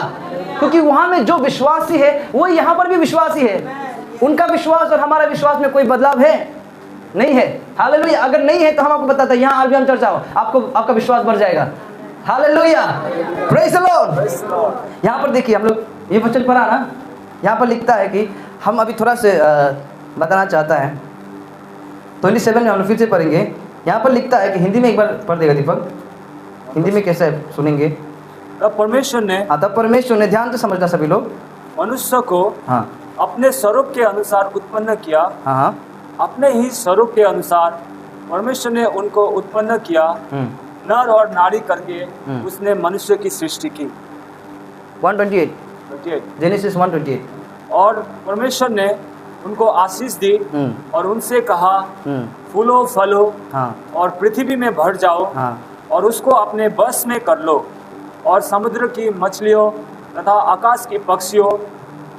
Speaker 1: क्योंकि वहाँ में जो विश्वासी है वही यहाँ पर भी विश्वासी है। उनका विश्वास और हमारा विश्वास में कोई बदलाव है नहीं है। हालेलुया, अगर नहीं है तो हम आपको बताते हैं, यहाँ आरबीएम चर्चा हो, आपका विश्वास बढ़ जाएगा। Hallelujah, praise the Lord. यहाँ पर देखिए, हम लोग ये वचन पढ़ा ना, यहाँ पर लिखता है कि हम अभी थोड़ा से बताना चाहता है, 27 में हम लोग फिर से पढ़ेंगे। यहाँ पर लिखता है कि हिंदी में एक बार पढ़ देगा दीपक, हिंदी में कैसे सुनेंगे।
Speaker 2: तब परमेश्वर ने,
Speaker 1: तब परमेश्वर ने, ध्यान से समझना सभी लोग,
Speaker 2: मनुष्य को अपने स्वरूप के अनुसार उत्पन्न किया। अपने ही स्वरूप के अनुसार परमेश्वर ने उनको उत्पन्न किया, नर और नारी करके उसने मनुष्य की सृष्टि की।
Speaker 1: 128 जेनेसिस 1:28।
Speaker 2: और परमेश्वर ने उनको आशीष दी और उनसे कहा, फूलो फलो और पृथ्वी में भर जाओ और उसको अपने बस में कर लो, और समुद्र की मछलियों तथा आकाश के पक्षियों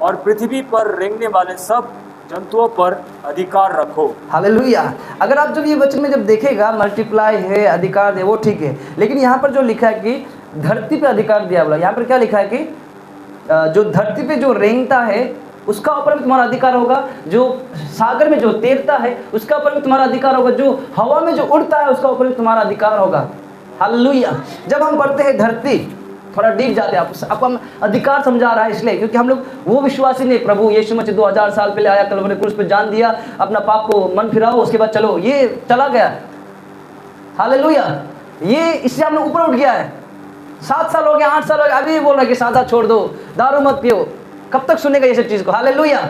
Speaker 2: और पृथ्वी पर रेंगने वाले सब जंतुओं पर अधिकार रखो।
Speaker 1: हालेलुया। अगर आप जब ये वचन में जब देखेगा, मल्टीप्लाई है, अधिकार है, वो ठीक है, लेकिन यहाँ पर जो लिखा है कि धरती पे अधिकार दिया बोला, यहाँ पर क्या लिखा है कि जो धरती पे जो रेंगता है उसका ऊपर भी तुम्हारा अधिकार होगा, जो सागर में जो तैरता है उसका ऊपर भी तुम्हारा अधिकार होगा, जो हवा में जो उड़ता है उसका ऊपर भी तुम्हारा अधिकार होगा। हालेलुया। जब हम पढ़ते हैं धरती, थोड़ा डीप जाते हैं, आपको हम अधिकार समझा रहा है इसलिए क्योंकि हम लोग वो विश्वासी नहीं, प्रभु यीशु मसीह 2000 साल पहले आया, कलवरी क्रूस पे जान दिया, अपना पाप को मन फिराओ, उसके बाद चलो, ये चला गया। हालेलुया। ये इससे हम लोग ऊपर उठ गया है। 7 साल हो गया, 8 साल हो गया, अभी बोल रहा है कि सादा छोड़ दो, दारू मत पियो। कब तक सुनेगा ये सब चीज को। Hallelujah,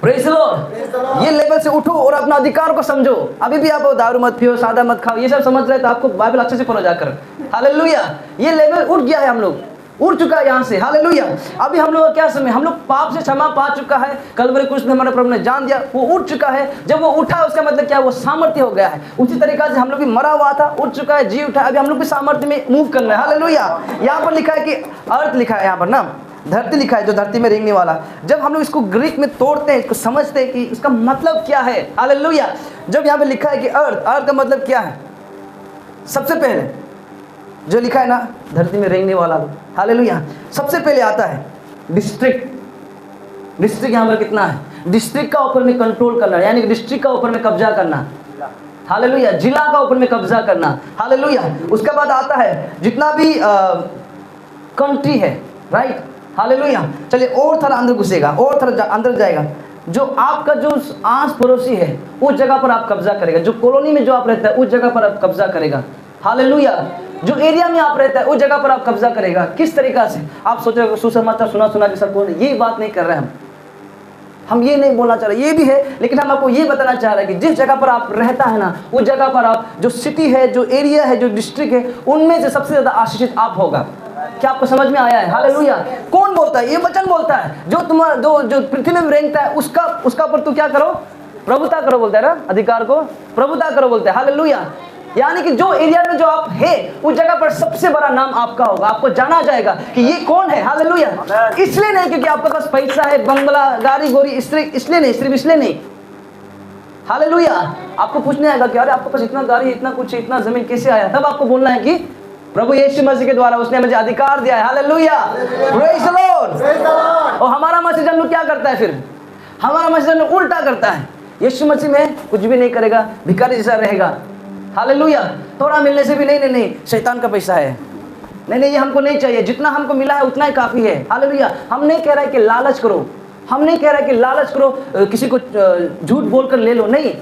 Speaker 1: praise the Lord. ये लेवल से उठो और अपना अधिकार को समझो। अभी भी आप दारू मत पियो, सादा मत खाओ, ये सब समझ रहे तो आपको बाइबल अच्छे से पढ़ो जाकर। हालेलुया। ये लेवल उठ गया है, हम लोग उठ चुका है यहाँ से। हालेलुया। अभी हम लोग का क्या समय, हम लोग पाप से क्षमा पा चुका है, कलवरी क्रूस में हमारे प्रभु ने जान दिया, वो उठ चुका है। जब वो उठा उसका मतलब क्या, वो सामर्थ्य हो गया है। उसी तरीका से हम लोग भी मरा हुआ था, उठ चुका है, जी उठा, अभी हम लोग भी सामर्थ्य में मूव करना है। हालेलुया। यहाँ पर लिखा है कि अर्थ लिखा है, यहाँ पर ना धरती लिखा है, जो धरती में रेंगने वाला। जब हम लोग इसको ग्रीक में तोड़ते हैं, इसको समझते हैं कि इसका मतलब क्या है। हालेलुया। जब यहाँ पे लिखा है कि अर्थ, अर्थ का मतलब क्या है, सबसे पहले जो लिखा है ना, धरती में रेंगने वाला। हालेलुया। सबसे पहले आता है डिस्ट्रिक्ट। डिस्ट्रिक्ट यहाँ पर कितना है, डिस्ट्रिक्ट का ऊपर में कंट्रोल करना, यानी डिस्ट्रिक्ट का ऊपर में कब्जा करना। हालेलुया। जिला का ऊपर में कब्जा करना। हालेलुया। उसके बाद आता है जितना भी कंट्री है, राइट। हालेलुया। चलिए और थोड़ा अंदर घुसेगा, और थोड़ा अंदर जाएगा। जो आपका जो आस पड़ोसी है उस जगह पर आप कब्जा करेगा, जो कॉलोनी में जो आप रहता है उस जगह पर आप कब्जा करेगा। हालेलुया। जो एरिया में आप रहता है उस जगह पर आप कब्जा करेगा। किस तरीका से, आप सोच रहे हो सुसमाचार सुना के सब बोल रहे, ये बात नहीं कर रहे हम ये नहीं बोलना चाह रहे, ये भी है, लेकिन हम आपको ये बताना चाह रहे हैं कि जिस जगह पर आप रहता है ना, उस जगह पर आप, जो सिटी है, जो एरिया है, जो डिस्ट्रिक्ट है, उनमें से सबसे ज्यादा आशीषित आप होगा। क्या आपको समझ में आया है। हालेलुया। कौन बोलता है, ये वचन बोलता है। जो तुम्हारा जो पृथ्वी में रेंगता है उसका ऊपर तू क्या करो, प्रभुता करो बोलता है ना, अधिकार को प्रभुता करो बोलता है। हालेलुया। यानी कि जो एरिया में जो आप है उस जगह पर सबसे बड़ा नाम आपका होगा, आपको जाना जाएगा कि ये कौन है। हालेलुया। इसलिए नहीं क्योंकि आपके पास पैसा है, बंगला, गाड़ी गोरी, इसलिए नहीं, सिर्फ इसलिए नहीं। हालेलुया। आपको पूछने आएगा कि अरे आपके पास इतना गाड़ी, इतना कुछ, इतना जमीन कैसे आया, तब आपको बोलना है कि प्रभु यीशु मसीह के द्वारा उसने मुझे अधिकार दिया है। Hallelujah, praise the Lord. और हमारा मसीह जन क्या करता है, फिर हमारा मसीह जन उल्टा करता है। यीशु मसीह में कुछ भी नहीं करेगा, भिखारी जैसा रहेगा। हालेलुया। थोड़ा मिलने से भी नहीं, शैतान का पैसा है, नहीं, ये हमको नहीं चाहिए, जितना हमको मिला है उतना ही काफी है। हालेलुया। हम नहीं कह रहे कि लालच करो, हम नहीं कह रहे कि लालच करो, किसी को झूठ बोलकर ले लो, नहीं,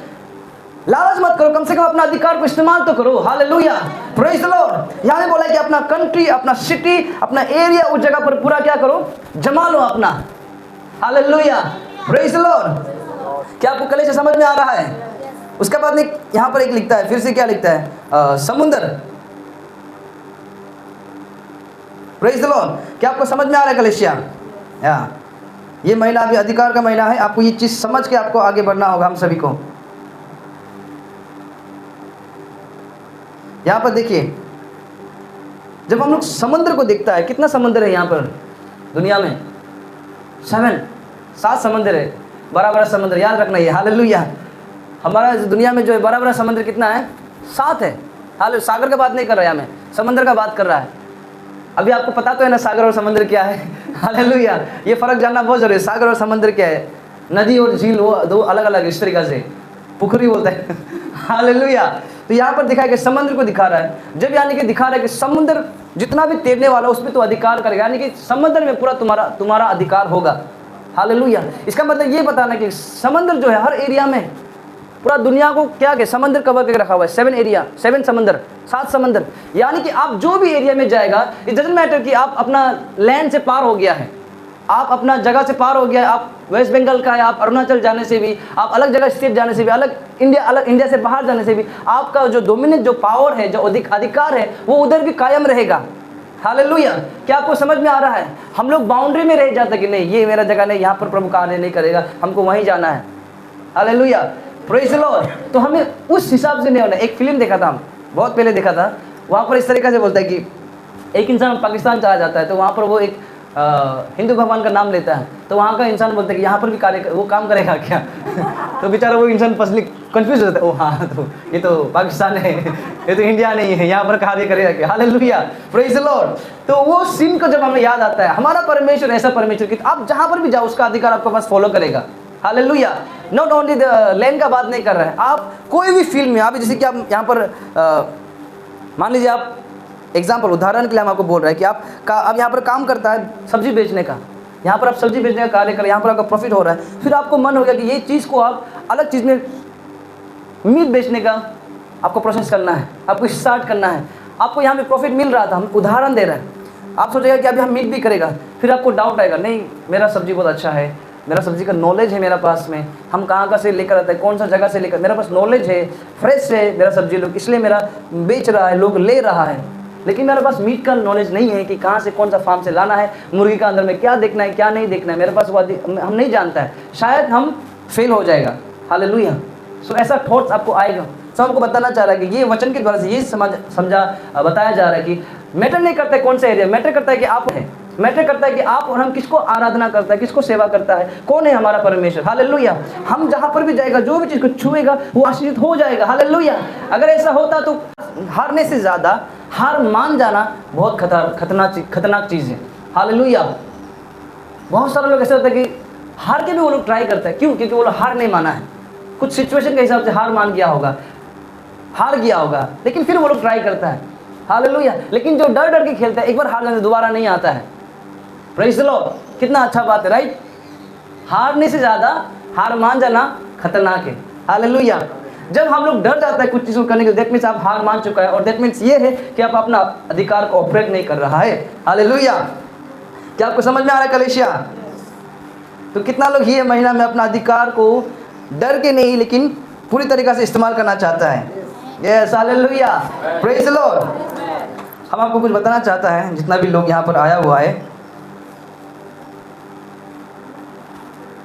Speaker 1: लालच मत करो, कम से कम अपना अधिकार को इस्तेमाल तो करो। Hallelujah, praise the Lord. यहाँ बोला कि अपना कंट्री, अपना सिटी, अपना एरिया, उस जगह पर पूरा क्या करो, जमा लो अपना। Hallelujah, praise the Lord. क्या आपको कले से समझ में आ रहा है। उसके बाद में यहाँ पर एक लिखता है, फिर से क्या लिखता है, समुद्र। Praise the Lord. क्या आपको समझ में आ रहा है कलेशिया। ये महीना अभी अधिकार का महीना है, आपको ये चीज समझ के आपको आगे बढ़ना होगा, हम सभी को। यहाँ पर देखिए जब हम लोग समुद्र को देखता है, कितना समुद्र है यहाँ पर दुनिया में? 7 समुद्र है, बड़ा बड़ा समुद्र, याद रखना ये। हालेलुया। हमारा दुनिया में जो है बड़ा बड़ा समुद्र कितना है? 7 है। हाल सागर का बात नहीं कर रहा है, मैं समुद्र का बात कर रहा है। अभी आपको पता तो है ना सागर और समुद्र क्या है? हालेलुया। ये फ़र्क जानना बहुत ज़रूरी है। सागर और समुद्र क्या है? नदी और झील वो 2 अलग अलग इस तरीक़ा से, पुखरी बोलते हैं। हालेलुया। तो यहाँ पर दिखाया कि समुद्र को दिखा रहा है, जब यानी कि दिखा रहा है कि समुद्र जितना भी तैरने वाला उस पर तो अधिकार करेगा, यानी कि समुद्र में पूरा तुम्हारा अधिकार होगा। हालेलुया। इसका मतलब ये बताना कि समुद्र जो है हर एरिया में, पूरा दुनिया को क्या के समुद्र कवर करके रखा हुआ है। 7 एरिया, 7 समुद्र, 7 समुद्र, यानी कि आप जो भी एरिया में जाएगा, इट डजंट मैटर कि आप अपना लैंड से पार हो गया है, आप अपना जगह से पार हो गया है, आप वेस्ट बंगाल का है, आप अरुणाचल जाने से भी, आप अलग जगह स्टेट जाने से भी, अलग इंडिया से बाहर जाने से भी, आपका जो डोमिनेंट जो पावर है, जो अधिकार है, वो उधर भी कायम रहेगा। हालेलुया। क्या आपको समझ में आ रहा है? हम लोग बाउंड्री में रह जाते कि नहीं ये मेरा जगह नहीं, यहाँ पर प्रभु का आने नहीं करेगा, हमको वहीं जाना है। Hallelujah, praise the Lord. तो हमें उस हिसाब से नहीं होना। एक फिल्म देखा था, हम बहुत पहले देखा था, वहाँ पर इस तरीक़े से बोलता है कि एक इंसान पाकिस्तान चला जाता है, तो वहाँ पर वो एक हिंदू भगवान का नाम लेता है, तो वहाँ का इंसान बोलता है कि यहाँ पर भी वो काम करेगा क्या? तो बेचारा वो इंसान फसली कंफ्यूज हो जाता है, ओ हाँ, तो ये तो पाकिस्तान है, ये तो इंडिया नहीं है, यहाँ पर कार्य करेगा क्या? Hallelujah, praise the Lord. तो वो सीन को जब हमें याद आता है, हमारा परमेश्वर ऐसा परमेश्वर कि आप जहाँ पर भी जाओ उसका अधिकार आपके पास फॉलो करेगा। Hallelujah. Not only the land का बात नहीं कर रहा है, आप कोई भी फील्ड में, आप जैसे कि आप यहाँ पर मान लीजिए, आप एग्जाम्पल उदाहरण के लिए हम आपको बोल रहे हैं कि अब यहाँ पर काम करता है सब्जी बेचने का, यहाँ पर आप सब्जी बेचने का कार्य करें, यहाँ पर आपका प्रॉफिट हो रहा है, फिर आपको मन हो गया कि ये चीज़ को आप अलग चीज़ में मीट बेचने का आपको प्रोसेस करना है, आपको स्टार्ट करना है। आपको यहाँ पे प्रॉफिट मिल रहा था, हम उदाहरण दे रहे हैं, आप सोचेगा कि अभी हम मीट भी करेगा, फिर आपको डाउट आएगा, नहीं मेरा सब्जी बहुत अच्छा है, मेरा सब्जी का नॉलेज है मेरा पास में, हम कहाँ से लेकर आते हैं, कौन सा जगह से लेकर, मेरा पास नॉलेज है, फ्रेश है मेरा सब्जी, लोग इसलिए मेरा बेच रहा है, लोग ले रहा है। लेकिन मेरे पास मीट का नॉलेज नहीं है कि कहाँ से कौन सा फार्म से लाना है, मुर्गी का अंदर में क्या देखना है क्या नहीं देखना है, मेरे पास वो हम नहीं जानता है, शायद हम फेल हो जाएगा। हालेलुया। सो ऐसा थॉट्स आपको आएगा। सब आपको बताना चाह रहा है कि ये वचन के द्वारा से ये बताया जा रहा है कि मैटर नहीं करता है कौन सा एरिया, मैटर करता है कि आप है, मैटर करता है कि आप और हम किसको आराधना करता है, किसको सेवा करता है, कौन है हमारा परमेश्वर। हालेलुया। हम जहाँ पर भी जाएगा, जो भी चीज़ को छुएगा वो आशीषित हो जाएगा। हालेलुया। अगर ऐसा होता तो हारने से ज़्यादा हार मान जाना बहुत खतरनाक चीज़ है। हालेलुया। बहुत सारे लोग ऐसे होते हैं कि हार के भी वो लोग ट्राई करते हैं, क्यों? क्योंकि वो लोग हार नहीं माना है, कुछ सिचुएशन के हिसाब से हार मान गया होगा, हार गया होगा, लेकिन फिर वो लोग ट्राई करता है। हालेलुया। लेकिन जो डर डर के खेलता है, एक बार हार जाने से दोबारा नहीं आता है। Praise the lord. कितना अच्छा बात है, राइट? हारने से ज़्यादा हार मान जाना खतरनाक है। हालेलुया। जब हम लोग डर जाता है कुछ चीज़ों करने के, दैट मीन्स आप हार मान चुका है, और दैट मीन्स ये है कि आप अपना अधिकार को ऑपरेट नहीं कर रहा है। हालेलुया। क्या आपको समझ में आ रहा है कलीसिया? तो कितना लोग ये महीना में अपना अधिकार को डर के नहीं लेकिन पूरी तरीक़ा से इस्तेमाल करना चाहता है। Yes, hallelujah, praise the Lord. हम आपको कुछ बताना चाहता है, जितना भी लोग यहाँ पर आया हुआ है,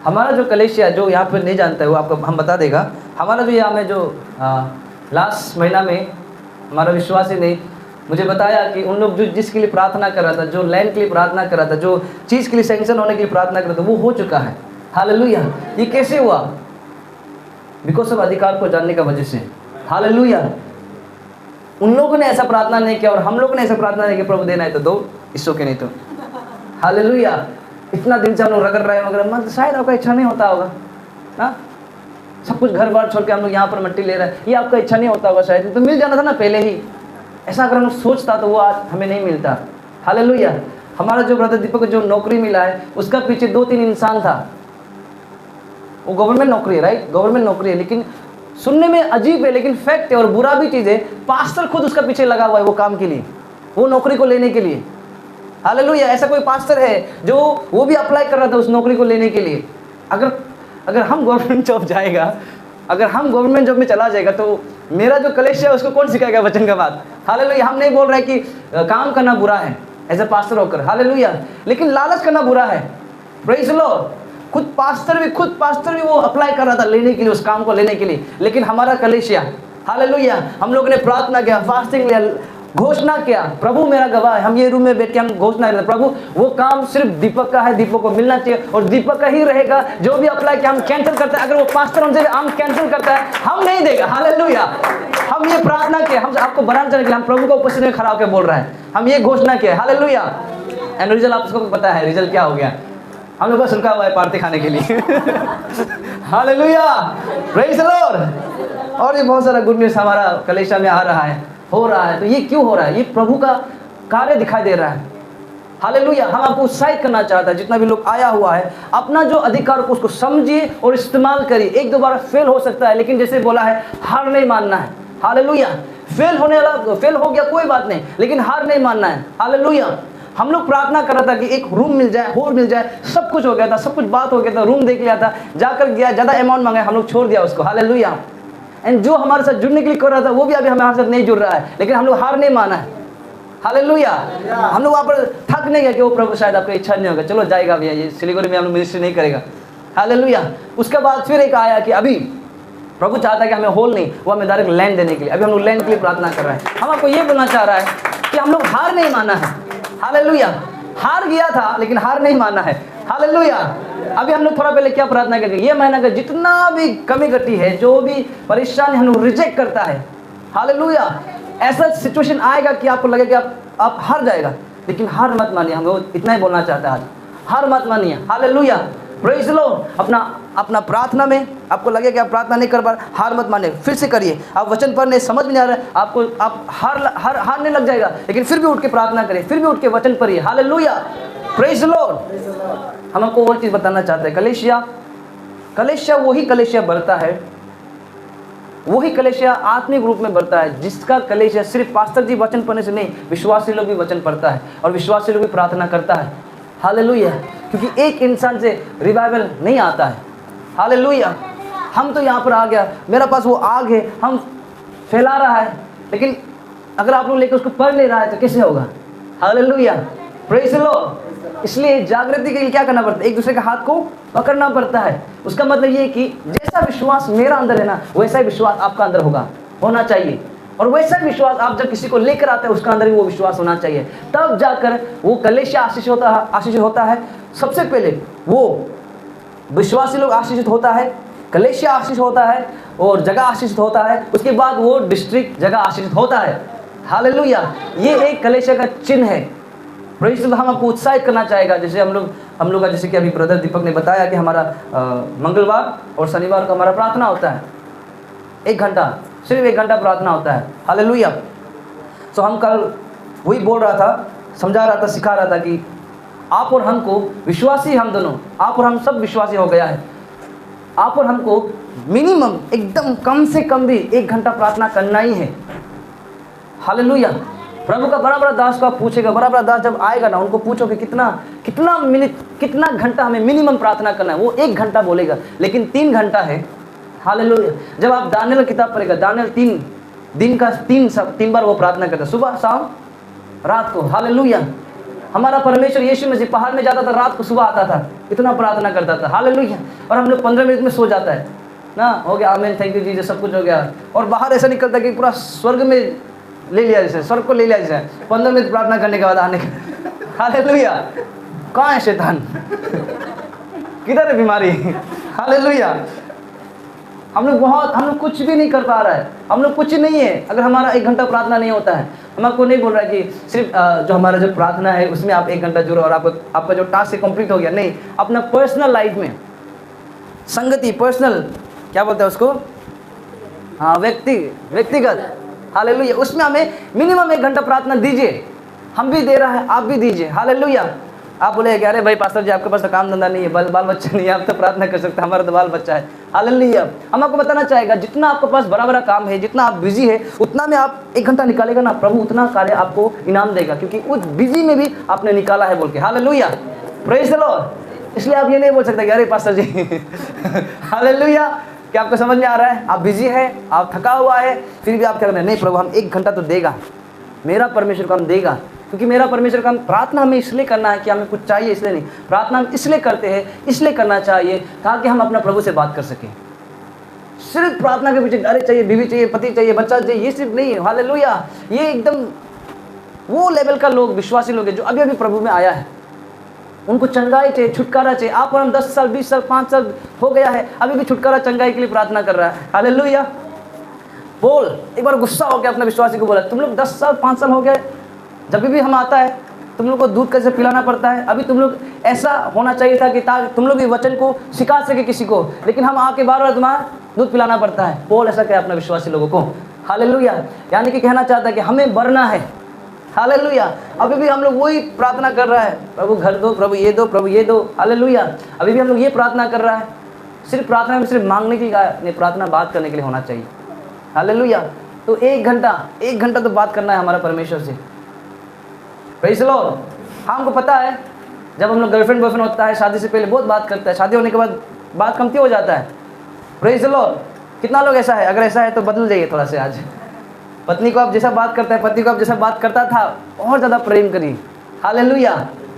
Speaker 1: हमारा जो कलीसिया जो यहाँ पर नहीं जानता है वो आपको हम बता देगा। हमारा जो यहाँ में जो लास्ट महीना में हमारा विश्वासी ने मुझे बताया कि उन लोग जो जिसके लिए प्रार्थना कर रहा था, जो लैंड के लिए प्रार्थना कर रहा था, जो चीज़ के लिए सैंक्शन होने के लिए प्रार्थना कर रहा था, वो हो चुका है। हालेलुया। ये कैसे हुआ? बिकॉज ऑफ अधिकार को जानने का वजह से। हालेलुया। उन लोगों ने ऐसा प्रार्थना नहीं किया और हम लोगों ने ऐसा प्रार्थना नहीं किया, प्रभु देना है तो दो, इसो के नहीं तो। हालेलुया। इतना दिन से हम लोग रगड़ रहे हैं मगर मतलब शायद आपका इच्छा नहीं होता होगा ना, सब कुछ घर बार छोड़ के हम लोग यहाँ पर मिट्टी ले रहे हैं, ये आपका इच्छा नहीं होता होगा शायद, तो मिल जाना था ना पहले ही। ऐसा अगर हम सोचता तो वो आज हमें नहीं मिलता। हालेलुया। हमारा जो ब्रदर दीपक को जो नौकरी मिला है, उसका पीछे 2-3 इंसान था। वो गवर्नमेंट नौकरी है, राइट? गवर्नमेंट नौकरी है, लेकिन सुनने में अजीब है लेकिन फैक्ट है और बुरा भी चीज़ है। पास्टर खुद उसका पीछे लगा हुआ है वो काम के लिए, वो नौकरी को लेने के लिए। हालेलुया। ऐसा कोई पास्टर है जो वो भी अप्लाई कर रहा था उस नौकरी को लेने के लिए। अगर हम गवर्नमेंट जॉब जाएगा, अगर हम गवर्नमेंट जॉब में चला जाएगा तो मेरा जो कलीसिया है उसको कौन सिखाएगा वचन का बात? हालेलुया। हम नहीं बोल रहे कि काम करना बुरा है एज ए पास्टर होकर, हालेलुया, लेकिन लालच करना बुरा है। Praise the Lord. खुद पास्टर भी वो अप्लाई कर रहा था लेने के लिए, उस काम को लेने के लिए, लेकिन हमारा कलीसिया, हालेलुया, हम लोगों ने प्रार्थना किया, फास्टिंग लिया, घोषणा किया, प्रभु मेरा गवाह है, हम ये रूम में बैठ के हम घोषणा करते, प्रभु वो काम सिर्फ दीपक का है, दीपक को मिलना चाहिए और दीपक का ही रहेगा। जो भी अप्लाई किया हम कैंसिल करते हैं, अगर वो पास्टर हमसे हम कैंसिल करता है, हम नहीं देगा। हालेलुया। हम ये प्रार्थना किया, हम आपको बनाना चाहने के लिए हम प्रभु को उपस्थित में खड़ा होकर बोल रहे हैं, हम ये घोषणा किया। हालेलुया। एंड रिजल्ट आपको पता है, रिजल्ट क्या हो गया? हम लोग बस रुका हुआ है पार्टी खाने के लिए। Hallelujah, praise the Lord. और ये बहुत सारा गुड न्यूज़ हमारा कलीसिया में आ रहा है, हो रहा है। तो ये क्यों हो रहा है? ये प्रभु का कार्य दिखाई दे रहा है। हालेलुया। हम आपको उत्साहित करना चाहता है, जितना भी लोग आया हुआ है, अपना जो अधिकार को उसको समझिए और इस्तेमाल करिए। एक दो बार फेल हो सकता है, लेकिन जैसे बोला है, हार नहीं मानना है। हालेलुया। फेल होने वाला फेल हो गया कोई बात नहीं, लेकिन हार नहीं मानना है। हालेलुया। हम लोग प्रार्थना कर रहा था कि एक रूम मिल जाए, हॉल मिल जाए, सब कुछ हो गया था, सब कुछ बात हो गया था, रूम देख लिया था, जाकर गया, ज़्यादा अमाउंट मांगा, हम लोग छोड़ दिया उसको। हालेलुया। एंड जो हमारे साथ जुड़ने के लिए कर रहा था वो भी अभी हमारे साथ नहीं जुड़ रहा है, लेकिन हम लोग हार नहीं माना है। हालेलुया। हम लोग वहाँ पर थक नहीं गए कि वो प्रभु शायद आपकी इच्छा नहीं होगा, चलो जाएगा भैया, ये सिलीगुड़ी में हम लोग मिनिस्ट्री नहीं करेगा। हालेलुया। उसके बाद फिर एक आया कि अभी प्रभु चाहता है कि हमें हॉल नहीं, वो हमें डायरेक्ट लैंड देने के लिए, अभी हम लोग लैंड के लिए प्रार्थना कर रहे हैं। हम आपको ये बोलना चाह रहा है कि हम लोग हार नहीं माना है। हालेलुया। हार गया था लेकिन हार नहीं माना है। हालेलुया। अभी हम लोग थोड़ा पहले क्या प्रार्थना करेंगे? ये महीना का जितना भी कमी घटी है, जो भी परेशानी हम लोग रिजेक्ट करता है, हालेलुया, ऐसा सिचुएशन आएगा कि आपको लगेगा आप हार जाएगा, लेकिन हार मत मानिए। हम लोग इतना ही बोलना चाहते हैं आज, हार मत मानिए। हालेलुया। Praise the Lord. अपना प्रार्थना में आपको लगे कि आप प्रार्थना नहीं कर पा रहे, हार मत मानिए, फिर से करिए। आप वचन पढ़ने समझ में नहीं आ रहा है आपको, आप हारने लग जाएगा, लेकिन फिर भी उठ के प्रार्थना करिए, फिर भी उठ के वचन पढ़िए। हालेलुया। Praise the Lord. हम आपको वो चीज़ बताना चाहते हैं, कलीसिया वही कलीसिया बढ़ता है, वही कलीसिया आत्मिक रूप में बढ़ता है, जिसका कलीसिया सिर्फ पास्टर जी वचन पढ़ने से नहीं, विश्वासी लोग भी वचन पढ़ता है और विश्वासी लोग भी प्रार्थना करता है। हालेलुया। क्योंकि एक इंसान से रिवाइवल नहीं आता है। हालेलुया। हम तो यहाँ पर आ गया, मेरे पास वो आग है, हम फैला रहा है, लेकिन अगर आप लोग लेकर उसको पढ़ नहीं रहा है तो कैसे होगा? हालेलुया। Praise the Lord. इसलिए जागृति के लिए क्या करना पड़ता है? एक दूसरे के हाथ को पकड़ना पड़ता है। उसका मतलब ये है कि जैसा विश्वास मेरा अंदर है ना, वैसा ही विश्वास आपका अंदर होना चाहिए, और वैसा विश्वास आप जब किसी को लेकर आते हैं उसका अंदर भी वो विश्वास होना चाहिए, तब जाकर वो कलीसिया आशीष होता है। सबसे पहले वो विश्वासी लोग आशीषित होता है, कलीसिया आशीष होता है और जगह आशीषित होता है, उसके बाद वो डिस्ट्रिक्ट जगह आशीषित होता है। हालेलुया। ये एक कलीसिया का चिन्ह है। Praise the Lord. हम आपको उत्साहित करना चाहेगा, जैसे हम लोग का जैसे कि अभी ब्रदर दीपक ने बताया कि हमारा मंगलवार और शनिवार को हमारा प्रार्थना होता है, 1 घंटा, सिर्फ 1 घंटा प्रार्थना होता है। हालेलुया। तो हम कल वही बोल रहा था, समझा रहा था, सिखा रहा था कि आप और हमको विश्वासी, हम दोनों, आप और हम सब विश्वासी हो गया है। आप और हमको मिनिमम एकदम कम से कम भी 1 घंटा प्रार्थना करना ही है। हालेलुया। प्रभु का बड़ा दास को आप पूछेगा, बड़ा दास जब आएगा ना, उनको पूछो कि कितना मिनट, कितना घंटा हमें मिनिमम प्रार्थना करना है, वो 1 घंटा बोलेगा, लेकिन 3 घंटा है। हालेलुया। जब आप दानियल किताब पढ़ेगा, दानियल 3 दिन का 3 बार वो प्रार्थना करता है, सुबह शाम रात को। हालेलुया। हमारा परमेश्वर यीशु मसीह पहाड़ में जाता था, रात को सुबह आता था, इतना प्रार्थना करता था। हालेलुया। और हम लोग 15 मिनट में सो जाता है ना, हो गया, आमीन, थैंक यू जीसस, सब कुछ हो गया, और बाहर ऐसा निकलता कि पूरा स्वर्ग में ले लिया, जैसे स्वर्ग को ले लिया जैसे 15 मिनट प्रार्थना करने के बाद आने का। हालेलुया। कहाँ है शैतान? किधर है बीमारी? हालेलुया। हम लोग कुछ भी नहीं कर पा रहा है, हम लोग कुछ नहीं है अगर हमारा 1 घंटा प्रार्थना नहीं होता है। हम आपको नहीं बोल रहा है कि सिर्फ जो हमारा जो प्रार्थना है उसमें आप 1 घंटा जुड़ो और आपका जो टास्क है कंप्लीट हो गया, नहीं। अपना पर्सनल लाइफ में संगति, पर्सनल क्या बोलते हैं उसको, हाँ, व्यक्तिगत, हालेलुया, उसमें हमें मिनिमम 1 घंटा प्रार्थना दीजिए। हम भी दे रहा है, आप भी दीजिए। हालेलुया। आप बोलेंगे अरे भाई पास्टर जी आपके पास तो काम धंधा नहीं है, बाल बच्चा नहीं है, आप तो प्रार्थना कर सकते हैं, हमारा तो बाल बच्चा है। हालेलुया। हम आपको बताना चाहेगा, जितना आपके पास बड़ा काम है, जितना आप बिजी है, उतना में आप 1 घंटा निकालेगा ना, प्रभु उतना कार्य आपको इनाम देगा, क्योंकि उस बिजी में भी आपने निकाला है बोल के। हालेलुया। Praise the Lord. इसलिए आप ये नहीं बोल सकते कि अरे पास्टर जी हालेलुया, क्या आपको समझ में आ रहा है? आप बिजी है, आप थका हुआ है, फिर भी आप क्या कर रहे हैं? नहीं प्रभु, हम 1 घंटा तो देगा, मेरा परमेश्वर काम देगा, क्योंकि मेरा परमेश्वर काम। प्रार्थना हमें इसलिए करना है कि हमें कुछ चाहिए, इसलिए नहीं। प्रार्थना हम इसलिए करते हैं, इसलिए करना चाहिए ताकि हम अपना प्रभु से बात कर सकें। सिर्फ प्रार्थना के पीछे अरे चाहिए, बीवी चाहिए, पति चाहिए, बच्चा चाहिए, ये सिर्फ नहीं है। हालेलुया। ये एकदम वो लेवल का लोग, विश्वासी लोग हैं जो अभी अभी प्रभु में आया है, उनको चंगाई चाहिए, छुटकारा चाहिए। आप और हम 10 साल 20 साल 5 साल हो गया है, अभी भी छुटकारा चंगाई के लिए प्रार्थना कर रहा है। हालेलुया। बोल, एक बार गुस्सा हो गया अपने विश्वासी को बोला, तुम लोग 10 साल 5 साल हो गए, जब भी हम आता है तुम लोग को दूध कैसे पिलाना पड़ता है, अभी तुम लोग ऐसा होना चाहिए था कि ताकि तुम लोग ये वचन को सिखा सके किसी को, लेकिन हम आके बार बार तुम्हारा दूध पिलाना पड़ता है। बोल ऐसा क्या अपने विश्वासी लोगों को। हालेलुया। यानी कि कहना चाहता है कि हमें बढ़ना है। हालेलुया। अभी भी हम लोग वही प्रार्थना कर रहा है, प्रभु घर दो, प्रभु ये दो, प्रभु ये दो। हालेलुया। अभी भी हम लोग ये प्रार्थना कर रहा है। सिर्फ प्रार्थना में सिर्फ मांगने की नहीं, प्रार्थना बात करने के लिए होना चाहिए। हालेलुया। तो 1 घंटा तो बात करना है हमारा परमेश्वर से। Praise the Lord. हाँ, हमको पता है जब हम लोग गर्लफ्रेंड बॉयफ्रेंड होता है, शादी से पहले बहुत बात करता है, शादी होने के बाद बात कमती हो जाता है। Praise the lord. कितना लोग ऐसा है? अगर ऐसा है तो बदल जाइए थोड़ा से आज। पत्नी को आप जैसा बात करता है, पति को आप जैसा बात करता था, और ज़्यादा प्रेम करिए। हालेलुया।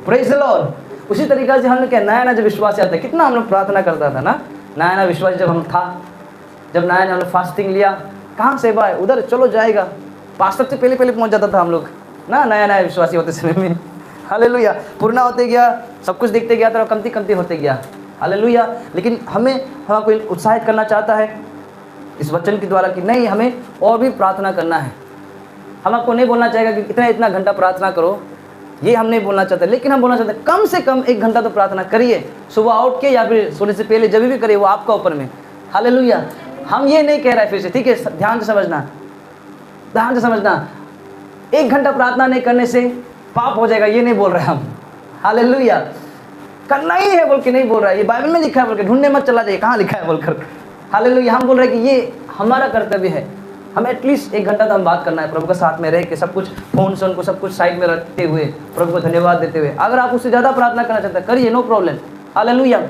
Speaker 1: Praise the Lord. उसी तरीक़े से हम लोग क्या नया जब विश्वास आता है, कितना हम लोग प्रार्थना करता था ना, नया विश्वास जब हम था, जब नया हम लोग फास्टिंग लिया, कहाँ सेवा है उधर चलो जाएगा, पास्टर से पहले पहुँच जाता था हम लोग ना, नया विश्वासी होते समय में। हालेलुया। पूर्णा होते गया, सब कुछ देखते गया, तो कमती होते गया। हालेलुया। लेकिन हमको उत्साहित करना चाहता है इस वचन के द्वारा कि नहीं, हमें और भी प्रार्थना करना है। हम आपको नहीं बोलना चाहेगा कि इतना घंटा प्रार्थना करो, ये हम नहीं बोलना चाहते, लेकिन हम बोलना चाहते हैं कम से कम 1 घंटा तो प्रार्थना करिए, सुबह उठ के या फिर सोने से पहले, जब भी करिए, वो आपका ऊपर में। हालेलुया। हम ये नहीं कह रहे हैं फिर से, ठीक है, ध्यान से समझना, 1 घंटा प्रार्थना नहीं करने से पाप हो जाएगा, ये नहीं बोल रहे हम। हालेलुया। करना ही है बोल के नहीं बोल रहा है, ये बाइबल में लिखा है बोल के ढूंढने मत चला जाइए कहाँ लिखा है बोलकर। हालेलुया। हम बोल रहे हैं कि ये हमारा कर्तव्य है, हमें एटलीस्ट 1 घंटा तो हम बात करना है प्रभु के साथ में रह के, सब कुछ फोन से उनको सब कुछ साइड में रखते हुए, प्रभु को धन्यवाद देते हुए। अगर आप उससे ज़्यादा प्रार्थना करना चाहते हैं करिए, नो प्रॉब्लम। हालेलुया।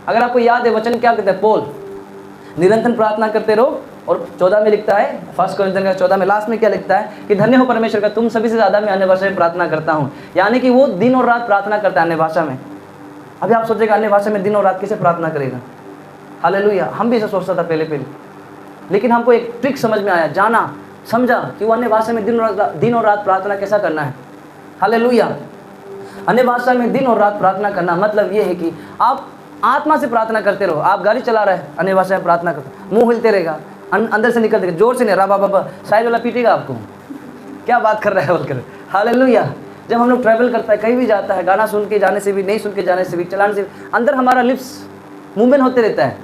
Speaker 1: अगर आपको याद है वचन क्या कहते हैं, पोल निरंतर प्रार्थना करते रहो, और 14 में लिखता है, 1 कोरिन्थियन का 14 में लास्ट में क्या लिखता है कि धन्य हो परमेश्वर का, तुम सभी से ज़्यादा मैं अन्य भाषा में प्रार्थना करता हूँ। यानी कि वो दिन और रात प्रार्थना करता है अन्य भाषा में। अभी आप सोचेगा अन्य भाषा में दिन और रात कैसे प्रार्थना करेगा। हालेलुया। हम भी ऐसा सोचता था पहले, लेकिन हमको एक ट्रिक समझ में आया, जाना समझा कि वो अन्य भाषा में दिन और रात प्रार्थना कैसा करना है। हालेलुया। अन्य भाषा में दिन और रात प्रार्थना करना मतलब ये है कि आप आत्मा से प्रार्थना करते रहो। आप गाड़ी चला रहे हैं, अन्य भाषा में प्रार्थना करते, मुंह हिलते रहेगा, अंदर से निकलते रहेगा, जोर से नहीं, राबा बाबा, साइड वाला पीटेगा आपको, क्या बात कर रहा है बोलकर। हालेलुया। जब हम लोग ट्रैवल करता है, कहीं भी जाता है, गाना सुन के जाने से भी, नहीं सुन के जाने से भी, चलाने से भी, अंदर हमारा लिप्स मूवमेंट होते रहता है,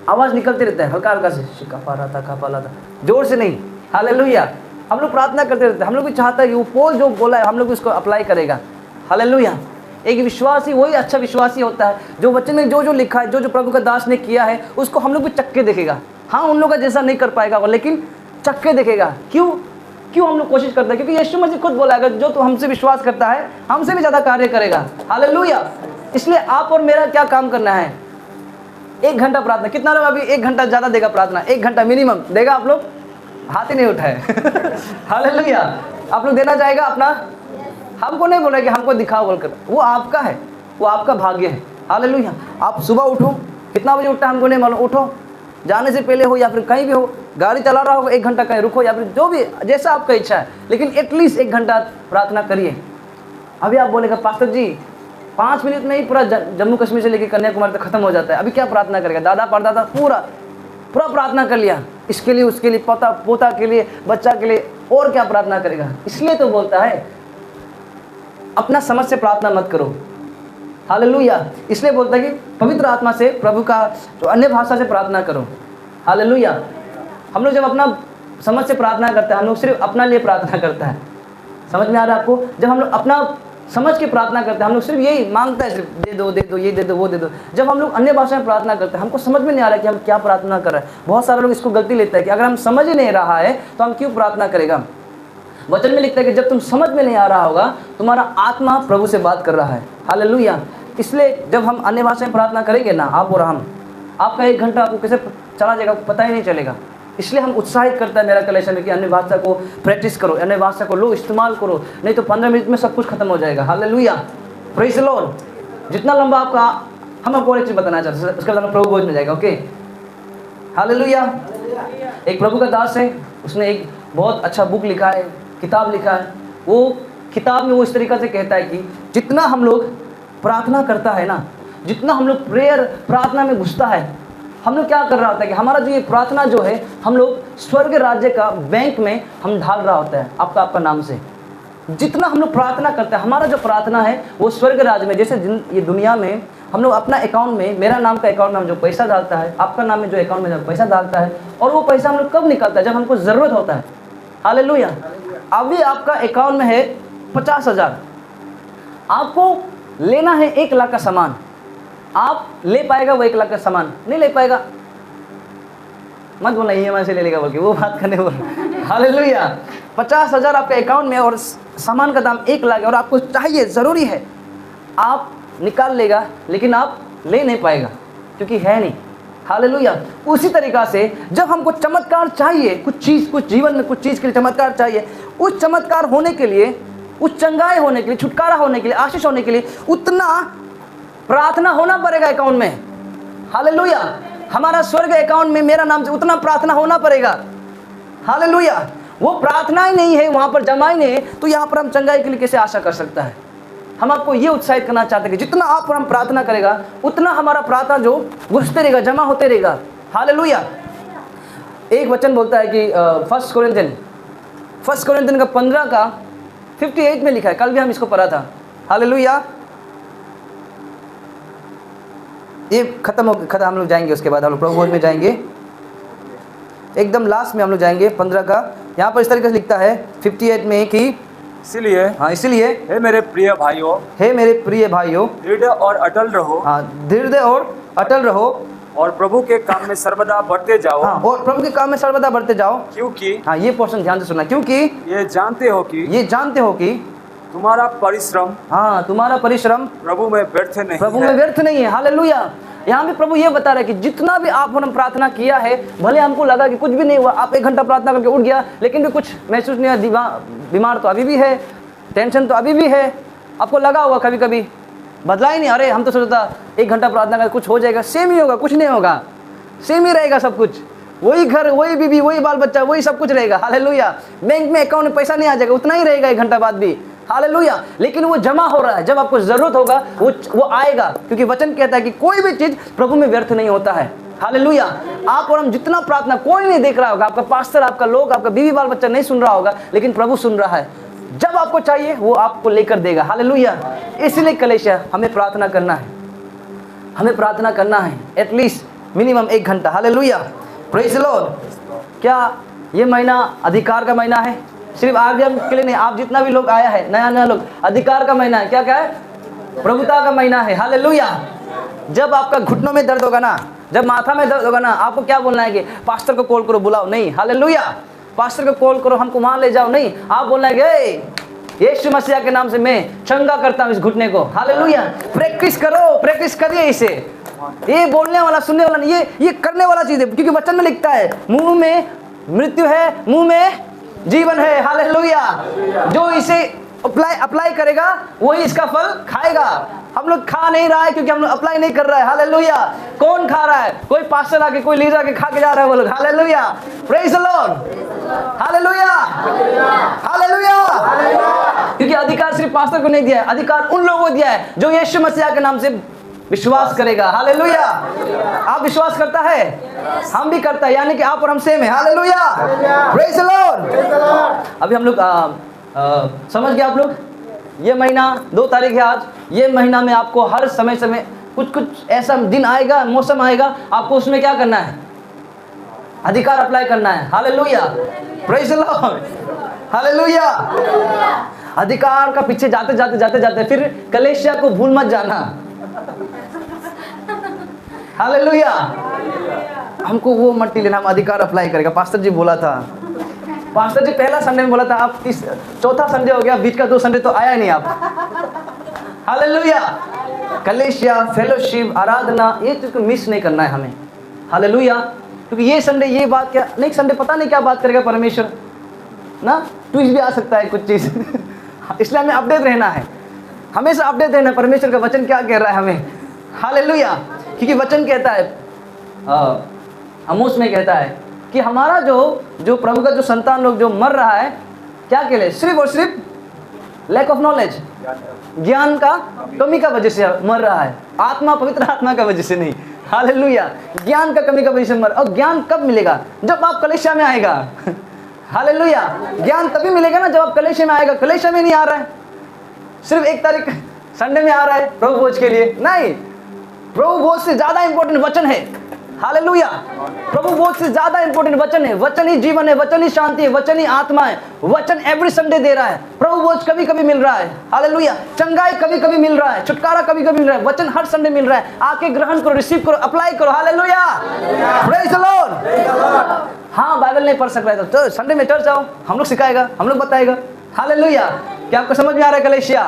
Speaker 1: आवाज़ निकलते रहता है हल्का हल्का से, शिकापा रहा था, जोर से नहीं। हालेलुया। हम लोग प्रार्थना करते रहते हैं, हम लोग भी चाहता है कि वो पोल जो बोला है हम लोग उसको अप्लाई करेगा। हालेलुया। एक विश्वासी वही अच्छा विश्वासी होता है जो वचन में जो लिखा है, जो प्रभु का दास ने किया है, उसको हम लोग भी चक्के देखेगा। हाँ, उन लोगों का जैसा नहीं कर पाएगा वो, लेकिन चक्के देखेगा। क्यों हम लोग कोशिश करते हैं? क्योंकि यीशु मसीह खुद बोला है, जो तो हमसे विश्वास करता है हमसे भी ज़्यादा कार्य करेगा। हालेलुया। इसलिए आप और मेरा क्या काम करना है? 1 घंटा प्रार्थना। कितना लोग अभी 1 घंटा ज़्यादा देगा प्रार्थना? 1 घंटा मिनिमम देगा? आप लोग हाथ ही नहीं उठाए। हालेलुया। आप लोग देना चाहेगा अपना? हमको नहीं बोल रहे कि हमको दिखाओ बोलकर, वो आपका है, वो आपका भाग्य है। हालेलुया। आप सुबह उठो, कितना बजे उठता है हमको नहीं मालूम, उठो, जाने से पहले हो या फिर कहीं भी हो, गाड़ी चला रहा हो 1 घंटा कहीं रुको, या फिर जो भी जैसा आपका इच्छा है, लेकिन एटलीस्ट 1 घंटा प्रार्थना करिए। अभी आप बोलेगा पास्टर जी 5 मिनट में ही पूरा जम्मू कश्मीर से लेकर कन्याकुमारी तक खत्म हो जाता है, अभी क्या प्रार्थना करेगा? दादा परदादा पूरा प्रार्थना कर लिया, इसके लिए, उसके लिए, पोता के लिए, बच्चा के लिए, और क्या प्रार्थना करेगा? इसलिए तो बोलता है अपना समझ से प्रार्थना मत करो। हालेलुया। इसलिए बोलता है कि पवित्र आत्मा से, प्रभु का जो अन्य भाषा से प्रार्थना करो। हालेलुया। हम लोग जब अपना समझ से प्रार्थना करते हैं, हम लोग सिर्फ अपना लिए प्रार्थना करता है। समझ में आ रहा है आपको? जब हम लोग अपना समझ के प्रार्थना करते हैं, हम लोग सिर्फ यही मांगता है, सिर्फ दे दो, ये दे दो, वो दे दो। जब हम लोग अन्य भाषा में प्रार्थना करते हैं, हमको समझ में नहीं आ रहा है कि हम क्या प्रार्थना कर रहे हैं। बहुत सारे लोग इसको गलती लेते हैं कि अगर हम समझ ही नहीं रहा है तो हम क्यों प्रार्थना करेगा। वचन में लिखता है कि जब तुम समझ में नहीं आ रहा होगा, तुम्हारा आत्मा प्रभु से बात कर रहा है। हालेलुया। इसलिए जब हम अन्य भाषा में प्रार्थना करेंगे ना, आप और हम, आपका 1 घंटा आपको कैसे चला जाएगा पता ही नहीं चलेगा। इसलिए हम उत्साहित करता है मेरा कलेक्शन में कि अन्य भाषा को प्रैक्टिस करो, अन्य भाषा को लो, इस्तेमाल करो, नहीं तो 15 मिनट में सब कुछ खत्म हो जाएगा। हालेलुया। Praise the Lord. जितना लंबा आपका, हम आपको एक चीज़ बताना चाहते हैं, उसके बाद प्रभु भोज में जाएगा। ओके। हालेलुया। एक प्रभु का दास है, उसने एक बहुत अच्छा बुक लिखा है, किताब लिखा है। वो किताब में वो इस तरीक़ा से कहता है कि जितना हम लोग प्रार्थना करता है ना, जितना हम लोग प्रार्थना में घुसता है, हम लोग क्या कर रहा होता है कि हमारा जो ये प्रार्थना जो है, हम लोग स्वर्ग राज्य का बैंक में हम ढाल रहा होता है आपका नाम से। जितना हम लोग प्रार्थना करते हैं, हमारा जो प्रार्थना है वो स्वर्ग राज्य में, जैसे ये दुनिया में हम लोग अपना अकाउंट में, मेरा नाम का अकाउंट में हम जो पैसा डालता है, आपका नाम में जो अकाउंट में जो पैसा डालता है, और वो पैसा हम लोग कब निकालता है? जब हमको ज़रूरत होता है। हालेलुया। अभी आपका अकाउंट में है 50,000, आपको लेना है 1 लाख का सामान, आप ले पाएगा वो 1 लाख का सामान? नहीं ले पाएगा। मत बोलना EMI से ले लेगा बोल के, वो बात करने बोल। हालेलुया। 50,000 आपके अकाउंट में और सामान का दाम 1 लाख है और आपको चाहिए, ज़रूरी है, आप निकाल लेगा, लेकिन आप ले नहीं पाएगा क्योंकि है नहीं। हालेलुया। उसी तरीक़ा से जब हमको चमत्कार चाहिए, कुछ जीवन में कुछ चीज़ के लिए चमत्कार चाहिए, उस चमत्कार होने के लिए, उस चंगाई होने के लिए, छुटकारा होने के लिए, आशीष होने के लिए उतना प्रार्थना होना पड़ेगा अकाउंट में। हालेलुया। हमारा स्वर्ग अकाउंट में मेरा नाम से उतना प्रार्थना होना पड़ेगा। हालेलुया। वो प्रार्थना ही नहीं है, वहाँ पर जमा ही नहीं है, तो यहाँ पर हम चंगाई के लिए कैसे आशा कर सकता है? हम आपको ये उत्साहित करना चाहते हैं कि जितना आप पर हम प्रार्थना करेगा, उतना हमारा प्रार्थना जो घुसते रहेगा, जमा होते रहेगा। हालेलुया। एक वचन बोलता है कि 1 कोरिन्थियन का 15 का 58 में लिखा है, कल भी हम इसको पढ़ा था। हालेलुया। ये खत्म हम लोग जाएंगे, उसके बाद हम लोग प्रभु भोज में जाएंगे, एकदम लास्ट में हम लोग जाएंगे 15 का। यहाँ पर इस तरीके से लिखता है 58 में कि
Speaker 2: इसलिए,
Speaker 1: हाँ, इसलिए
Speaker 2: हे मेरे प्रिय भाइयों,
Speaker 1: दृढ़
Speaker 2: और अटल रहो।
Speaker 1: हाँ, दृढ़ और अटल रहो,
Speaker 2: और प्रभु के काम में सर्वदा बढ़ते जाओ।
Speaker 1: हाँ, और प्रभु के काम में सर्वदा बढ़ते जाओ,
Speaker 2: क्योंकि,
Speaker 1: हाँ, ये पोर्शन ध्यान से सुनना, क्योंकि
Speaker 2: ये जानते हो कि तुम्हारा परिश्रम,
Speaker 1: हाँ, तुम्हारा परिश्रम
Speaker 2: प्रभु में व्यर्थ नहीं
Speaker 1: है। हालेलुया। यहाँ भी प्रभु ये बता रहे हैं कि जितना भी आप हम प्रार्थना किया है, भले हमको लगा कि कुछ भी नहीं हुआ, आप 1 घंटा प्रार्थना करके उठ गया, लेकिन भी कुछ महसूस नहीं हुआ, बीमार तो अभी भी है, टेंशन तो अभी भी है, आपको लगा होगा कभी कभी, बदला ही नहीं, अरे हम तो सोचता 1 घंटा प्रार्थना करके कुछ हो जाएगा, सेम ही होगा, कुछ नहीं होगा, सेम ही रहेगा सब कुछ, वही घर, वही बीबी, वही बाल बच्चा, वही सब कुछ रहेगा। हालेलुया। बैंक में अकाउंट में पैसा नहीं आ जाएगा, उतना ही रहेगा 1 घंटा बाद भी। हालेलुया। लेकिन वो जमा हो रहा है, जब आपको जरूरत होगा वो आएगा, क्योंकि वचन कहता है कि कोई भी चीज प्रभु में व्यर्थ नहीं होता है। हालेलुया। आप और हम जितना प्रार्थना, कोई नहीं देख रहा होगा, आपका पास्टर, आपका लोग, आपका बीवी बाल बच्चा नहीं सुन रहा होगा, लेकिन प्रभु सुन रहा है। जब आपको चाहिए वो आपको लेकर देगा। हालेलुया। इसलिए कलेशा हमें प्रार्थना करना है, हमें प्रार्थना करना है एटलीस्ट मिनिमम 1 घंटा। हालेलुया। Praise the Lord. क्या ये महीना अधिकार का महीना है? सिर्फ आरडीएम के लिए नहीं, आप जितना भी लोग आया है, नया लोग, अधिकार का महीना है। क्या है? प्रभुता का महीना है। हालेलुया। जब आपका घुटनों में दर्द होगा ना, जब माथा में दर्द होगा ना, आपको क्या बोलना है कि पास्टर को कॉल करो, बुलाओ नहीं। हालेलुया। पास्टर को कॉल करो, हमको वहां ले जाओ नहीं, आप बोलना है कि यीशु मसीह के नाम से मैं चंगा करता हूं इस घुटने को। हालेलुया। प्रैक्टिस करो, प्रैक्टिस करिए इसे। ये बोलने वाला, सुनने वाला नहीं, ये करने वाला चीज है, क्योंकि वचन में लिखता है मुंह में मृत्यु है, मुंह में जीवन है। हालेलुया। जो इसे अप्लाई करेगा वही इसका फल खाएगा। हम लोग खा नहीं रहा है क्योंकि हम लोग अप्लाई नहीं कर रहा है। हालेलुया। कौन खा रहा है? कोई पास्टर आके, कोई लीडर आके खा के जा रहा है वो लोग। Hallelujah. Praise the Lord. Hallelujah. Hallelujah. क्योंकि अधिकार सिर्फ पास्टर को नहीं दिया है, अधिकार उन लोगों को दिया है जो यीशु मसीह के नाम से विश्वास करेगा। हालेलुया। आप विश्वास करता है? हम भी करता है, यानी कि आप और हम सेम है। हालेलुया। Praise the Lord. अभी हम लोग समझ गए आप लोग? ये महीना 2 तारीख है आज। ये महीना में आपको हर समय कुछ ऐसा दिन आएगा, मौसम आएगा, आपको उसमें क्या करना है? अधिकार अप्लाई करना है। Hallelujah. Praise the Lord. Hallelujah. अधिकार का पीछे जाते फिर कलेशिया को भूल मत जाना। हालेलुया। हमको वो मट्टी लेना, हम अधिकार अप्लाई करेगा। पास्टर जी बोला था, पास्टर जी पहला संडे में बोला था, आप 4था संडे हो गया, बीच का 2 संडे तो आया नहीं आप। हालेलुया। कलेशिया, फेलोशिप, आराधना, ये चीज को मिस नहीं करना है हमें। हालेलुया। क्योंकि ये संडे ये बात, क्या नेक्स्ट संडे पता नहीं क्या बात करेगा परमेश्वर ना, ट्विस्ट भी आ सकता है कुछ चीज। इसलिए हमें अपडेट रहना है, हमेशा अपडेट रहना है परमेश्वर का वचन क्या कह रहा है हमें। हालेलुया। क्योंकि वचन कहता है, आमोस में कहता है कि हमारा जो प्रभु का जो संतान लोग जो मर रहा है, क्या के लिए? सिर्फ और सिर्फ लैक ऑफ नॉलेज, ज्ञान का कमी का वजह से मर रहा है। आत्मा, पवित्र आत्मा का वजह से नहीं। हालेलुया। ज्ञान का कमी का वजह से मर। और ज्ञान कब मिलेगा? जब आप कलीसिया में आएगा। हालेलुया। ज्ञान तभी मिलेगा ना जब आप कलीसिया में आएगा। कलीसिया में नहीं आ रहा है, सिर्फ 1 तारीख संडे में आ रहा है प्रभु भोज के लिए, नहीं। प्रभु भोज से ज्यादा इंपॉर्टेंट वचन है। हालेलुया। प्रभु भोज से ज्यादा इंपॉर्टेंट वचन है। वचन ही जीवन है, वचन ही शांति है, वचन ही आत्मा है। वचन एवरी संडे दे रहा है। प्रभु भोज कभी कभी मिल रहा है। हालेलुया। चंगाई कभी कभी मिल रहा है, छुटकारा कभी कभी मिल रहा है। वचन हर संडे मिल रहा है। आके ग्रहण करो, रिसीव करो, अप्लाई करो। हालेलुया। Praise the Lord. हाँ, बाइबल नहीं पढ़ सक रहा है तो संडे में चर्च आओ, हम लोग सिखाएगा, हम लोग बताएगा। हालेलुया। क्या आपको समझ में आ रहा है कलीसिया?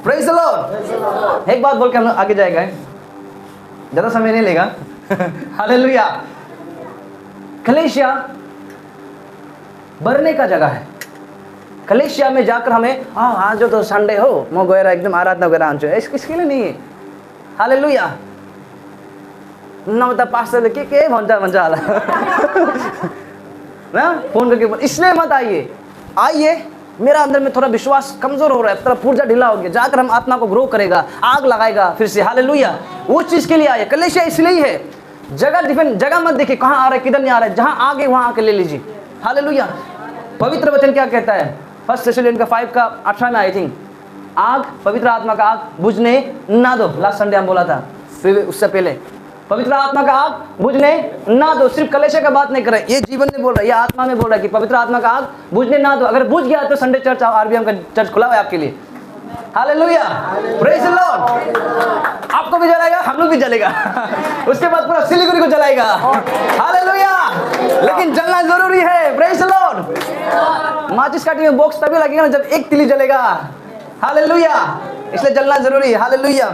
Speaker 1: Praise the Lord. एक बात बोल के हम लोग आगे जाएगा, ज्यादा समय नहीं लेगा। हालेलुया। कलीसिया बढ़ने का जगह है। कलीसिया में जाकर हमें आज तो संडे हो मो गएर एकदम आराधना गरेर आउँछु, इसके लिए नहीं है। हालेलुया। नभए त पास्टरले के भन्छ होला ना, फोन करके इसलिए मत आइए। मेरा अंदर में थोड़ा विश्वास कमजोर हो रहा है, थोड़ा पुर्जा ढीला हो गया, जाकर हम आत्मा को ग्रो करेगा, आग लगाएगा फिर से। हालेलुया। उस चीज के लिए आइए। कलीसिया इसलिए ही है। जगह डिफेंड, जगह मत देखिए कहाँ आ रहा है किधर नहीं आ रहा है, जहाँ आगे वहाँ आके ले लीजिए। हालेलुया। पवित्र वचन क्या कहता है? 1 थेस्सलुनियन 5 का 18 में आई थिंक, आग, पवित्र आत्मा का आग बुझने ना दो। लास्ट संडे हम बोला था, फिर उससे पहले पवित्र आत्मा का आग बुझने ना दो। सिर्फ कलीसिया का बात नहीं कर रहा है, ये जीवन में बोल रहा है, ये आत्मा में बोल रहा है कि पवित्र आत्मा का आग बुझने ना दो। अगर बुझ गया तो संडे चर्च आओ, आरबीएम का चर्च खुला हुआ है आपके लिए। हालेलुया। Praise the Lord. आपको भी जलाएगा, हम लोग भी जलेगा। उसके बाद पूरा सिलीगुड़ी को जलाएगा। हालेलुया। लेकिन जलना जरूरी है। Praise the Lord. माचिस काटी में बॉक्स तभी लगेगा ना जब एक तिली जलेगा। हालेलुया। इसलिए जलना जरूरी है। हालेलुया।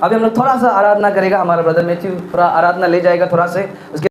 Speaker 1: अभी हम लोग थोड़ा सा आराधना करेगा, हमारा ब्रदर मैथ्यू पूरा आराधना ले जाएगा थोड़ा से। उसके